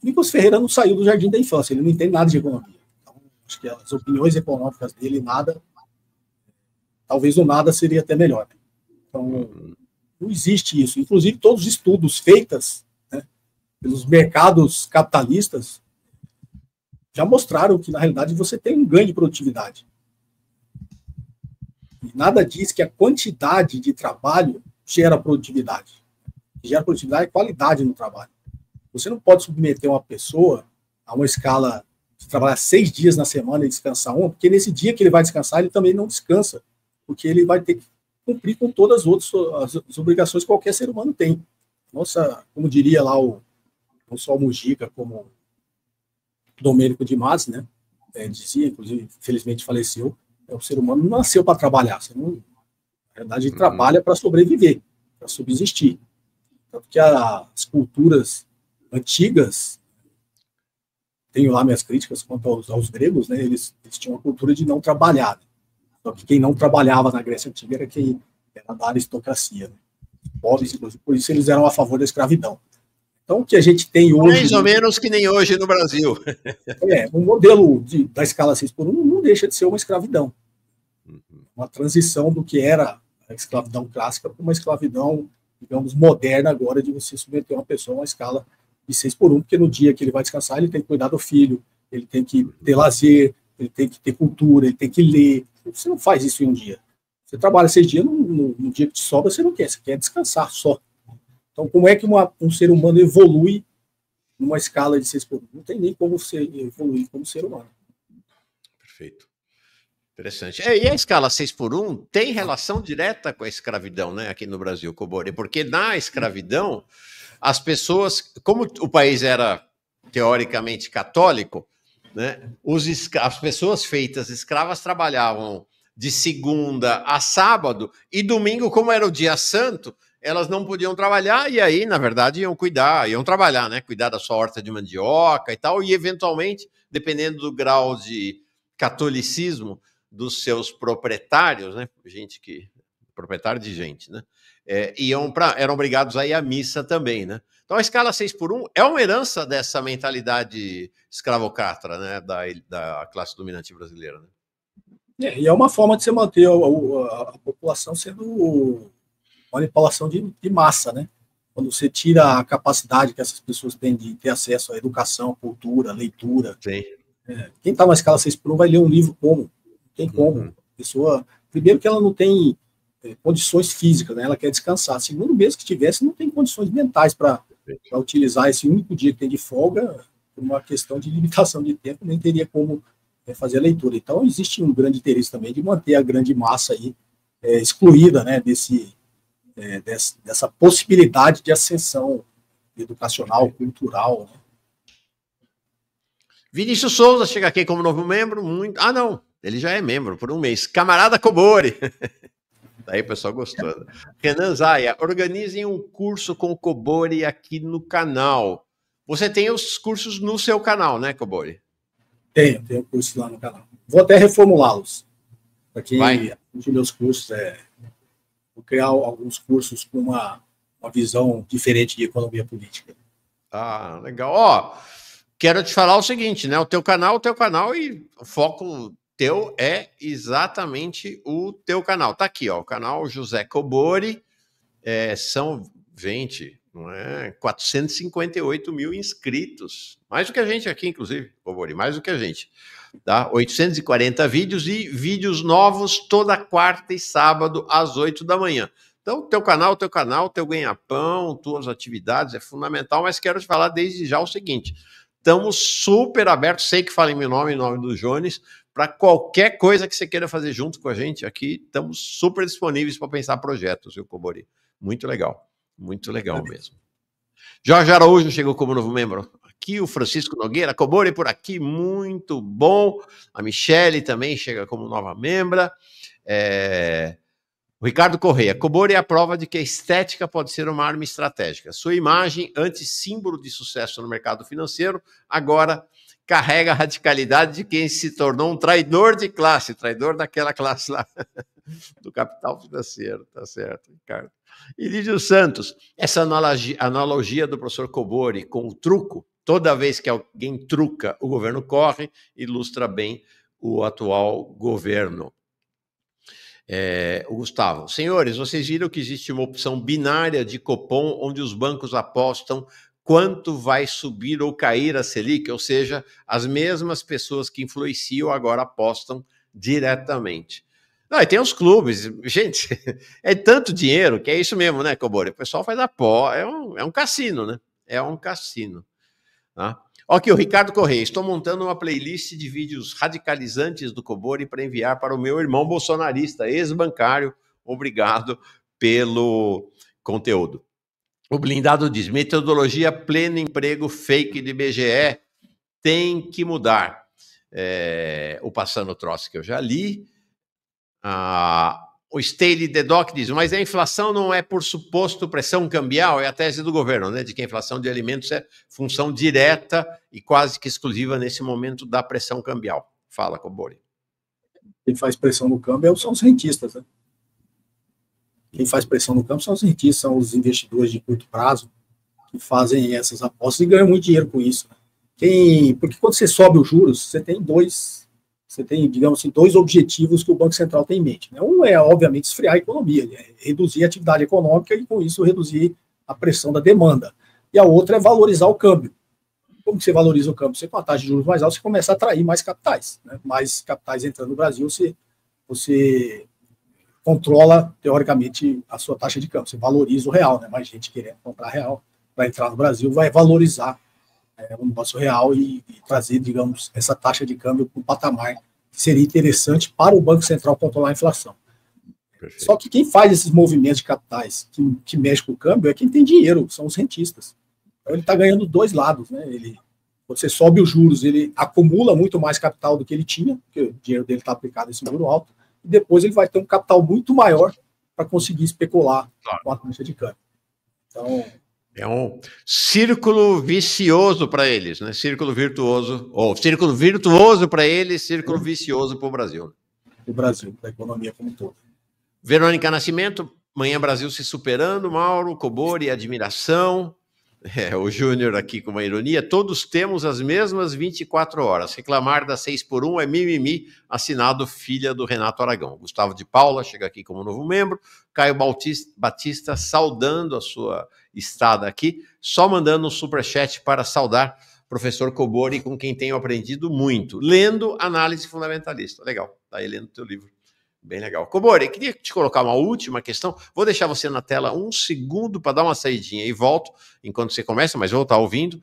Nicolas Ferreira não saiu do jardim da infância, ele não entende nada de economia. Então, acho que as opiniões econômicas dele, talvez o nada seria até melhor. Então, não existe isso. Inclusive, todos os estudos feitos, né, pelos mercados capitalistas já mostraram que, na realidade, você tem um ganho de produtividade. E nada diz que a quantidade de trabalho gera produtividade. O que gera produtividade é qualidade no trabalho. Você não pode submeter uma pessoa a uma escala de trabalhar 6 dias na semana e descansar um, porque nesse dia que ele vai descansar, ele também não descansa, porque ele vai ter que cumprir com todas as obrigações que qualquer ser humano tem. Nossa, como diria lá não só o Mujica, como o Domênico de Masi, né? Dizia, inclusive, infelizmente faleceu, o ser humano não nasceu para trabalhar, você não, na verdade, ele trabalha para sobreviver, para subsistir. Tanto que as culturas antigas, tenho lá minhas críticas quanto aos gregos, né? Eles tinham uma cultura de não trabalhar. Né? Só que quem não trabalhava na Grécia Antiga era da aristocracia. Né? Pobres, por isso eles eram a favor da escravidão. Então, o que a gente tem hoje... Mais ou menos que nem hoje no Brasil. O modelo da escala 6x1 não deixa de ser uma escravidão. Uma transição do que era a escravidão clássica para uma escravidão, digamos, moderna agora, de você submeter uma pessoa a uma escala de 6x1, porque no dia que ele vai descansar, ele tem que cuidar do filho, ele tem que ter lazer, ele tem que ter cultura, ele tem que ler. Você não faz isso em um dia. Você trabalha 6 dias, no dia que te sobra, você não quer, você quer descansar só. Então, como é que um ser humano evolui numa escala de 6x1? Não tem nem como você evoluir como ser humano. Perfeito. Interessante. E a escala 6x1 tem relação direta com a escravidão, né, aqui no Brasil, Cobori, porque na escravidão, as pessoas, como o país era teoricamente católico, né, as pessoas feitas escravas trabalhavam de segunda a sábado, e domingo, como era o dia santo, elas não podiam trabalhar, e aí, na verdade, iam trabalhar, né? Cuidar da sua horta de mandioca e tal, e eventualmente, dependendo do grau de catolicismo dos seus proprietários, né? Proprietário de gente, né? Eram obrigados a ir à missa também, né? Então a escala 6x1 é uma herança dessa mentalidade escravocrata, né? Da classe dominante brasileira, né? E é uma forma de você manter a população sendo manipulação de massa, né? Quando você tira a capacidade que essas pessoas têm de ter acesso à educação, cultura, leitura. Sim. Quem está na escala 6x1 vai ler um livro como? Não tem como. A pessoa, primeiro que ela não tem condições físicas, né? Ela quer descansar. Segundo, mesmo que tivesse, não tem condições mentais para utilizar esse único dia que tem de folga por uma questão de limitação de tempo, nem teria como fazer a leitura. Então, existe um grande interesse também de manter a grande massa aí excluída, né, dessa possibilidade de ascensão educacional, cultural. Né? Vinícius Souza chega aqui como novo membro. Não, ele já é membro por um mês. Camarada Cobori. Daí o pessoal gostou. Né? Renan Zaya, organizem um curso com o Cobori aqui no canal. Você tem os cursos no seu canal, né, Cobori? Tenho cursos lá no canal. Vou até reformulá-los. Para quem os meus cursos, vou criar alguns cursos com uma visão diferente de economia política. Ah, legal. Quero te falar o seguinte, né? O teu canal e o foco teu é exatamente o teu canal. Tá aqui, ó, o canal José Cobori, são 458 mil inscritos. Mais do que a gente aqui, inclusive, Cobori, mais do que a gente. Tá? 840 vídeos e vídeos novos toda quarta e sábado às 8 da manhã. Então, teu canal, teu ganha-pão, tuas atividades é fundamental, mas quero te falar desde já o seguinte, estamos super abertos, sei que fala em meu nome, em nome do Jones, para qualquer coisa que você queira fazer junto com a gente aqui, estamos super disponíveis para pensar projetos, viu, Cobori? Muito legal mesmo. Jorge Araújo chegou como novo membro. Aqui o Francisco Nogueira, Cobori por aqui, muito bom. A Michele também chega como nova membra. O Ricardo Correia, Cobori é a prova de que a estética pode ser uma arma estratégica. Sua imagem, antes símbolo de sucesso no mercado financeiro, agora carrega a radicalidade de quem se tornou um traidor de classe, traidor daquela classe lá, do capital financeiro, tá certo, Ricardo. E Lídio Santos, essa analogia do professor Cobori com o truco, toda vez que alguém truca, o governo corre, ilustra bem o atual governo. O Gustavo, senhores, vocês viram que existe uma opção binária de Copom, onde os bancos apostam quanto vai subir ou cair a Selic, ou seja, as mesmas pessoas que influenciam agora apostam diretamente. Não, e tem os clubes, gente, é tanto dinheiro que é isso mesmo, né, Cobori? O pessoal faz é um cassino, né? É um cassino. Tá? Aqui, o Ricardo Correia, estou montando uma playlist de vídeos radicalizantes do Cobori para enviar para o meu irmão bolsonarista, ex-bancário. Obrigado pelo conteúdo. O Blindado diz, metodologia pleno emprego fake de BGE tem que mudar. O Passando Troço que eu já li. o Staley Dedocq diz, mas a inflação não é por suposto pressão cambial, é a tese do governo, né, de que a inflação de alimentos é função direta e quase que exclusiva nesse momento da pressão cambial. Fala, Cobori. Quem faz pressão no câmbio são os rentistas, né? Quem faz pressão no câmbio são os rentistas, são os investidores de curto prazo que fazem essas apostas e ganham muito dinheiro com isso. Porque quando você sobe os juros, você tem, digamos assim, dois objetivos que o Banco Central tem em mente, né? Um é, obviamente, esfriar a economia, né? Reduzir a atividade econômica e, com isso, reduzir a pressão da demanda. E a outra é valorizar o câmbio. Como que você valoriza o câmbio? Você, com a taxa de juros mais alta, você começa a atrair mais capitais, né? Mais capitais entrando no Brasil, você controla, teoricamente, a sua taxa de câmbio. Você valoriza o real, né? Mais gente querendo comprar real para entrar no Brasil, vai valorizar o negócio real e trazer, digamos, essa taxa de câmbio para um patamar que seria interessante para o Banco Central controlar a inflação. Perfeito. Só que quem faz esses movimentos de capitais que mexe com o câmbio é quem tem dinheiro, são os rentistas. Então ele está ganhando dos dois lados, né? Quando você sobe os juros, ele acumula muito mais capital do que ele tinha, porque o dinheiro dele está aplicado em juro alto, e depois ele vai ter um capital muito maior para conseguir especular com a taxa de câmbio. Então, é um círculo vicioso para eles, né? Círculo virtuoso, ou círculo virtuoso para eles, círculo vicioso para o Brasil. O Brasil, da economia como um todo. Verônica Nascimento, Manhã Brasil se superando, Mauro, Cobori, admiração. O Júnior aqui com uma ironia, todos temos as mesmas 24 horas. Reclamar das 6x1 é mimimi, assinado filha do Renato Aragão. Gustavo de Paula chega aqui como novo membro. Caio Batista saudando a sua estada aqui, só mandando um superchat para saudar professor Cobori, com quem tenho aprendido muito, lendo Análise Fundamentalista. Legal, tá aí lendo o teu livro. Bem legal. Cobori, queria te colocar uma última questão. Vou deixar você na tela um segundo para dar uma saidinha e volto enquanto você começa, mas vou estar ouvindo,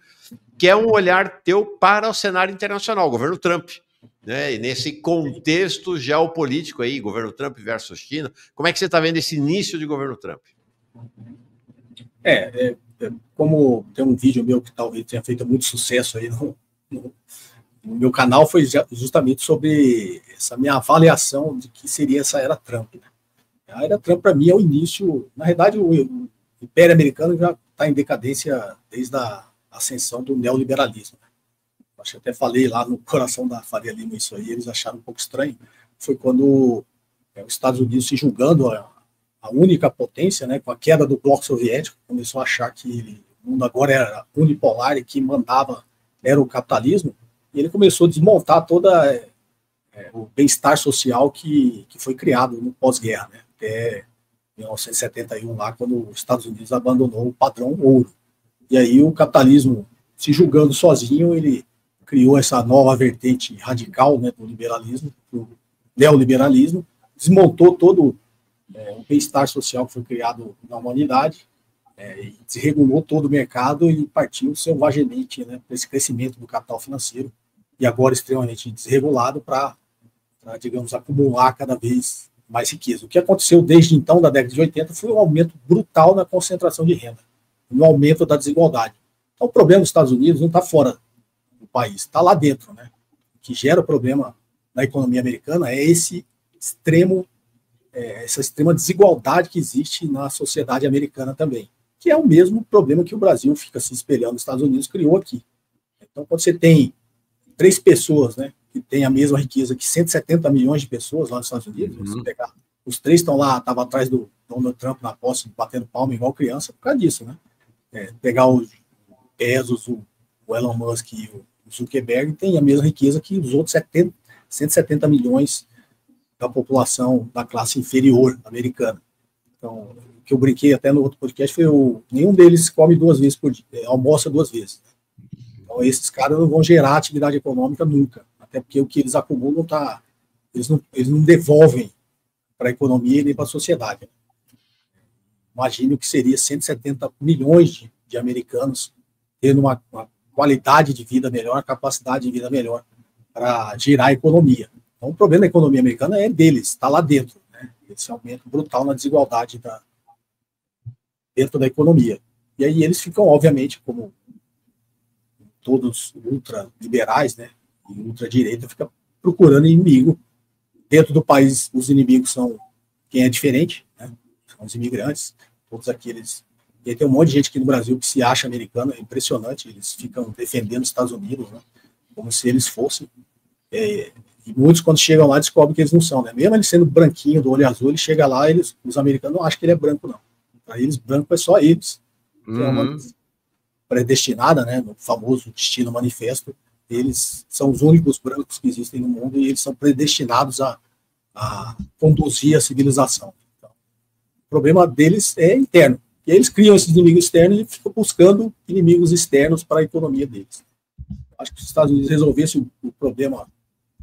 que é um olhar teu para o cenário internacional, o governo Trump, né? E nesse contexto geopolítico aí, governo Trump versus China, como é que você está vendo esse início de governo Trump? Como tem um vídeo meu que talvez tenha feito muito sucesso aí no meu canal, foi justamente sobre essa minha avaliação de que seria essa era Trump, né? A era Trump, para mim, é o início. Na verdade, o Império Americano já está em decadência desde a ascensão do neoliberalismo. Acho que até falei lá no Coração da Faria Lima isso aí, eles acharam um pouco estranho. Foi quando os Estados Unidos, se julgando a única potência, né, com a queda do bloco soviético, começou a achar que o mundo agora era unipolar e que mandava era o capitalismo. E ele começou a desmontar toda o bem-estar social que foi criado no pós-guerra, né? Até 1971, lá, quando os Estados Unidos abandonou o padrão ouro. E aí o capitalismo, se julgando sozinho, ele criou essa nova vertente radical, né, do liberalismo, do neoliberalismo, desmontou todo o bem-estar social que foi criado na humanidade, e desregulou todo o mercado e partiu selvagemente, né, para esse crescimento do capital financeiro, e agora extremamente desregulado para, digamos, acumular cada vez mais riqueza. O que aconteceu desde então, da década de 80, foi um aumento brutal na concentração de renda, no aumento da desigualdade. Então, o problema dos Estados Unidos não está fora do país, está lá dentro, né? O que gera o problema na economia americana é essa extrema desigualdade que existe na sociedade americana também, que é o mesmo problema que o Brasil fica se espelhando nos Estados Unidos, criou aqui. Então, quando você tem 3 pessoas, né, que têm a mesma riqueza que 170 milhões de pessoas lá nos Estados Unidos, você pegar, os 3 estão lá, estavam atrás do Donald Trump na posse, batendo palma igual criança, por causa disso, né? Pegar o Bezos, o Elon Musk e o Zuckerberg, tem a mesma riqueza que os outros 170 milhões da população da classe inferior americana. Então, o que eu brinquei até no outro podcast foi nenhum deles come 2 vezes por dia, almoça 2 vezes. Então, esses caras não vão gerar atividade econômica nunca, até porque o que eles acumulam eles não devolvem para a economia nem para a sociedade. Imagine o que seria 170 milhões de americanos tendo uma qualidade de vida melhor, uma capacidade de vida melhor para gerar a economia. Então, o problema da economia americana é deles, está lá dentro, né? Esse aumento brutal na desigualdade dentro da economia. E aí eles ficam, obviamente, como todos ultraliberais, né, e ultradireita, fica procurando inimigo. Dentro do país, os inimigos são quem é diferente, né? São os imigrantes, todos aqueles. E aí tem um monte de gente aqui no Brasil que se acha americano, é impressionante, eles ficam defendendo os Estados Unidos, né? Como se eles fossem. E muitos, quando chegam lá, descobrem que eles não são, né? Mesmo ele sendo branquinho, do olho azul, ele chega lá, os americanos não acham que ele é branco, não. Para eles, branco é só eles. É uma predestinada, né? No famoso Destino Manifesto, eles são os únicos brancos que existem no mundo e eles são predestinados a conduzir a civilização. Então, o problema deles é interno. E eles criam esses inimigos externos e ficam buscando inimigos externos para a economia deles. Acho que se os Estados Unidos resolvessem o problema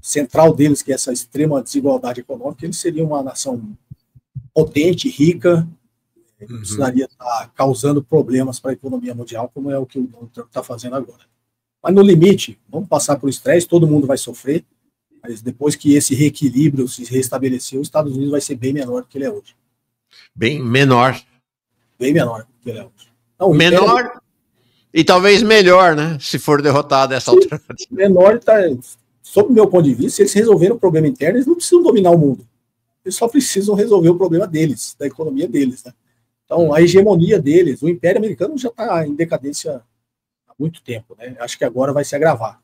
central deles, que é essa extrema desigualdade econômica, eles seriam uma nação potente, rica, que precisaria estar causando problemas para a economia mundial, como é o que o Donald Trump está fazendo agora. Mas no limite, vamos passar por estresse, todo mundo vai sofrer, mas depois que esse reequilíbrio se restabeleceu, os Estados Unidos vai ser bem menor do que ele é hoje. Bem menor. Bem menor do que ele é hoje. Não, menor e talvez melhor, né? Se for derrotado essa altura. Menor, sob o meu ponto de vista, se eles resolverem o problema interno, eles não precisam dominar o mundo. Eles só precisam resolver o problema deles, da economia deles, né? Então, a hegemonia deles, o Império Americano já está em decadência há muito tempo, né? Acho que agora vai se agravar.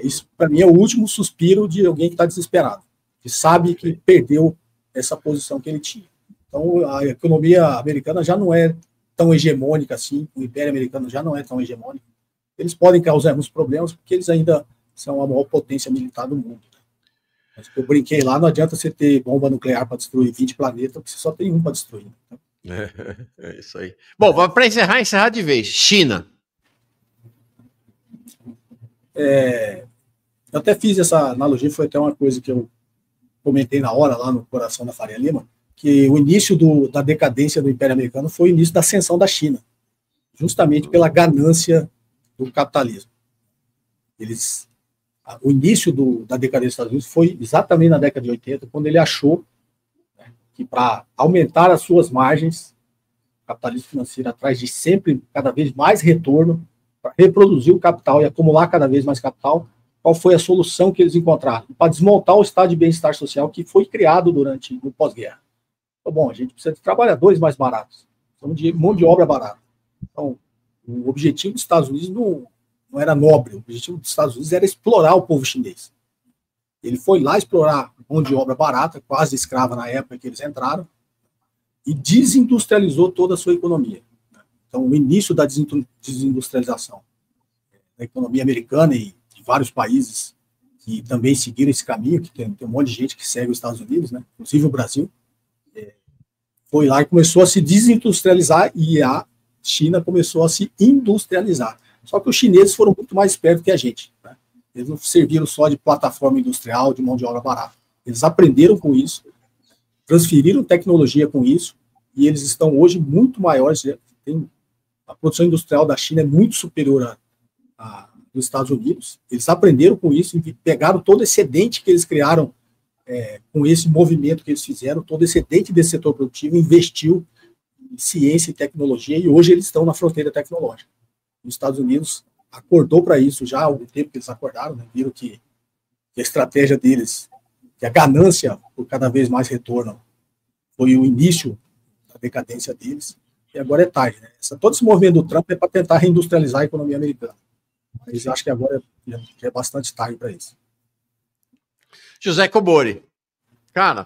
Isso, para mim, é o último suspiro de alguém que está desesperado, que sabe que perdeu essa posição que ele tinha. Então, a economia americana já não é tão hegemônica assim, o Império Americano já não é tão hegemônico. Eles podem causar alguns problemas porque eles ainda são a maior potência militar do mundo. Mas eu brinquei lá, não adianta você ter bomba nuclear para destruir 20 planetas, porque você só tem um para destruir. Então, é isso aí. Bom, para encerrar de vez. China. Eu até fiz essa analogia, foi até uma coisa que eu comentei na hora, lá no Coração da Faria Lima, que o início da decadência do Império Americano foi o início da ascensão da China, justamente pela ganância do capitalismo. O início da decadência dos Estados Unidos foi exatamente na década de 80, quando ele achou, né, que para aumentar as suas margens, o capitalismo financeiro atrás de sempre cada vez mais retorno, para reproduzir o capital e acumular cada vez mais capital, qual foi a solução que eles encontraram? Para desmontar o estado de bem-estar social que foi criado durante o pós-guerra. Então, bom, a gente precisa de trabalhadores mais baratos, de mão de obra barata. Então, o objetivo dos Estados Unidos não era nobre, o objetivo dos Estados Unidos era explorar o povo chinês. Ele foi lá explorar mão de obra barata, quase escrava na época que eles entraram, e desindustrializou toda a sua economia. Então, o início da desindustrialização da economia americana e de vários países que também seguiram esse caminho, que tem um monte de gente que segue os Estados Unidos, né, inclusive o Brasil, foi lá e começou a se desindustrializar e a China começou a se industrializar. Só que os chineses foram muito mais espertos que a gente, né? Eles não serviram só de plataforma industrial, de mão de obra barata. Eles aprenderam com isso, transferiram tecnologia com isso, e eles estão hoje muito maiores. A produção industrial da China é muito superior à dos Estados Unidos. Eles aprenderam com isso e pegaram todo o excedente que eles criaram com esse movimento que eles fizeram, todo o excedente desse setor produtivo, investiu em ciência e tecnologia, e hoje eles estão na fronteira tecnológica. Os Estados Unidos acordou para isso já há algum tempo que eles acordaram, né? Viram que a estratégia deles, que a ganância por cada vez mais retorno, foi o início da decadência deles, e agora é tarde, né? Todo esse movimento do Trump é para tentar reindustrializar a economia americana. Mas acho que agora é bastante tarde para isso. José Cobori, cara,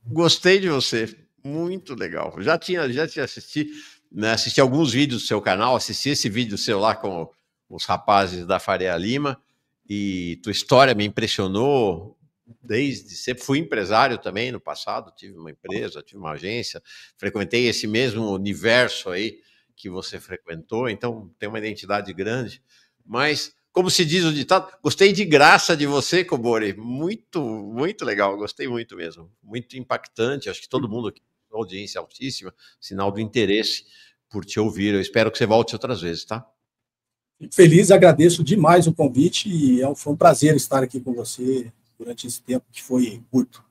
gostei de você, muito legal. Já tinha assistido, né, assisti alguns vídeos do seu canal, assisti esse vídeo seu lá com os rapazes da Faria Lima, e tua história me impressionou desde sempre. Fui empresário também no passado, tive uma empresa, tive uma agência, frequentei esse mesmo universo aí que você frequentou, então tem uma identidade grande, mas, como se diz o ditado, gostei de graça de você, Cobori, muito, muito legal, gostei muito mesmo, muito impactante, acho que todo mundo aqui, audiência altíssima, sinal do interesse por te ouvir, eu espero que você volte outras vezes, tá? Fico feliz, agradeço demais o convite, e foi um prazer estar aqui com você durante esse tempo que foi curto.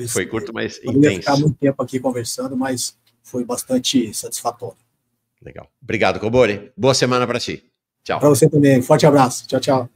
Foi curto, mas intenso. Poderia ficar muito tempo aqui conversando, mas foi bastante satisfatório. Legal. Obrigado, Cobori. Boa semana para ti. Tchau. Para você também. Forte abraço. Tchau, tchau.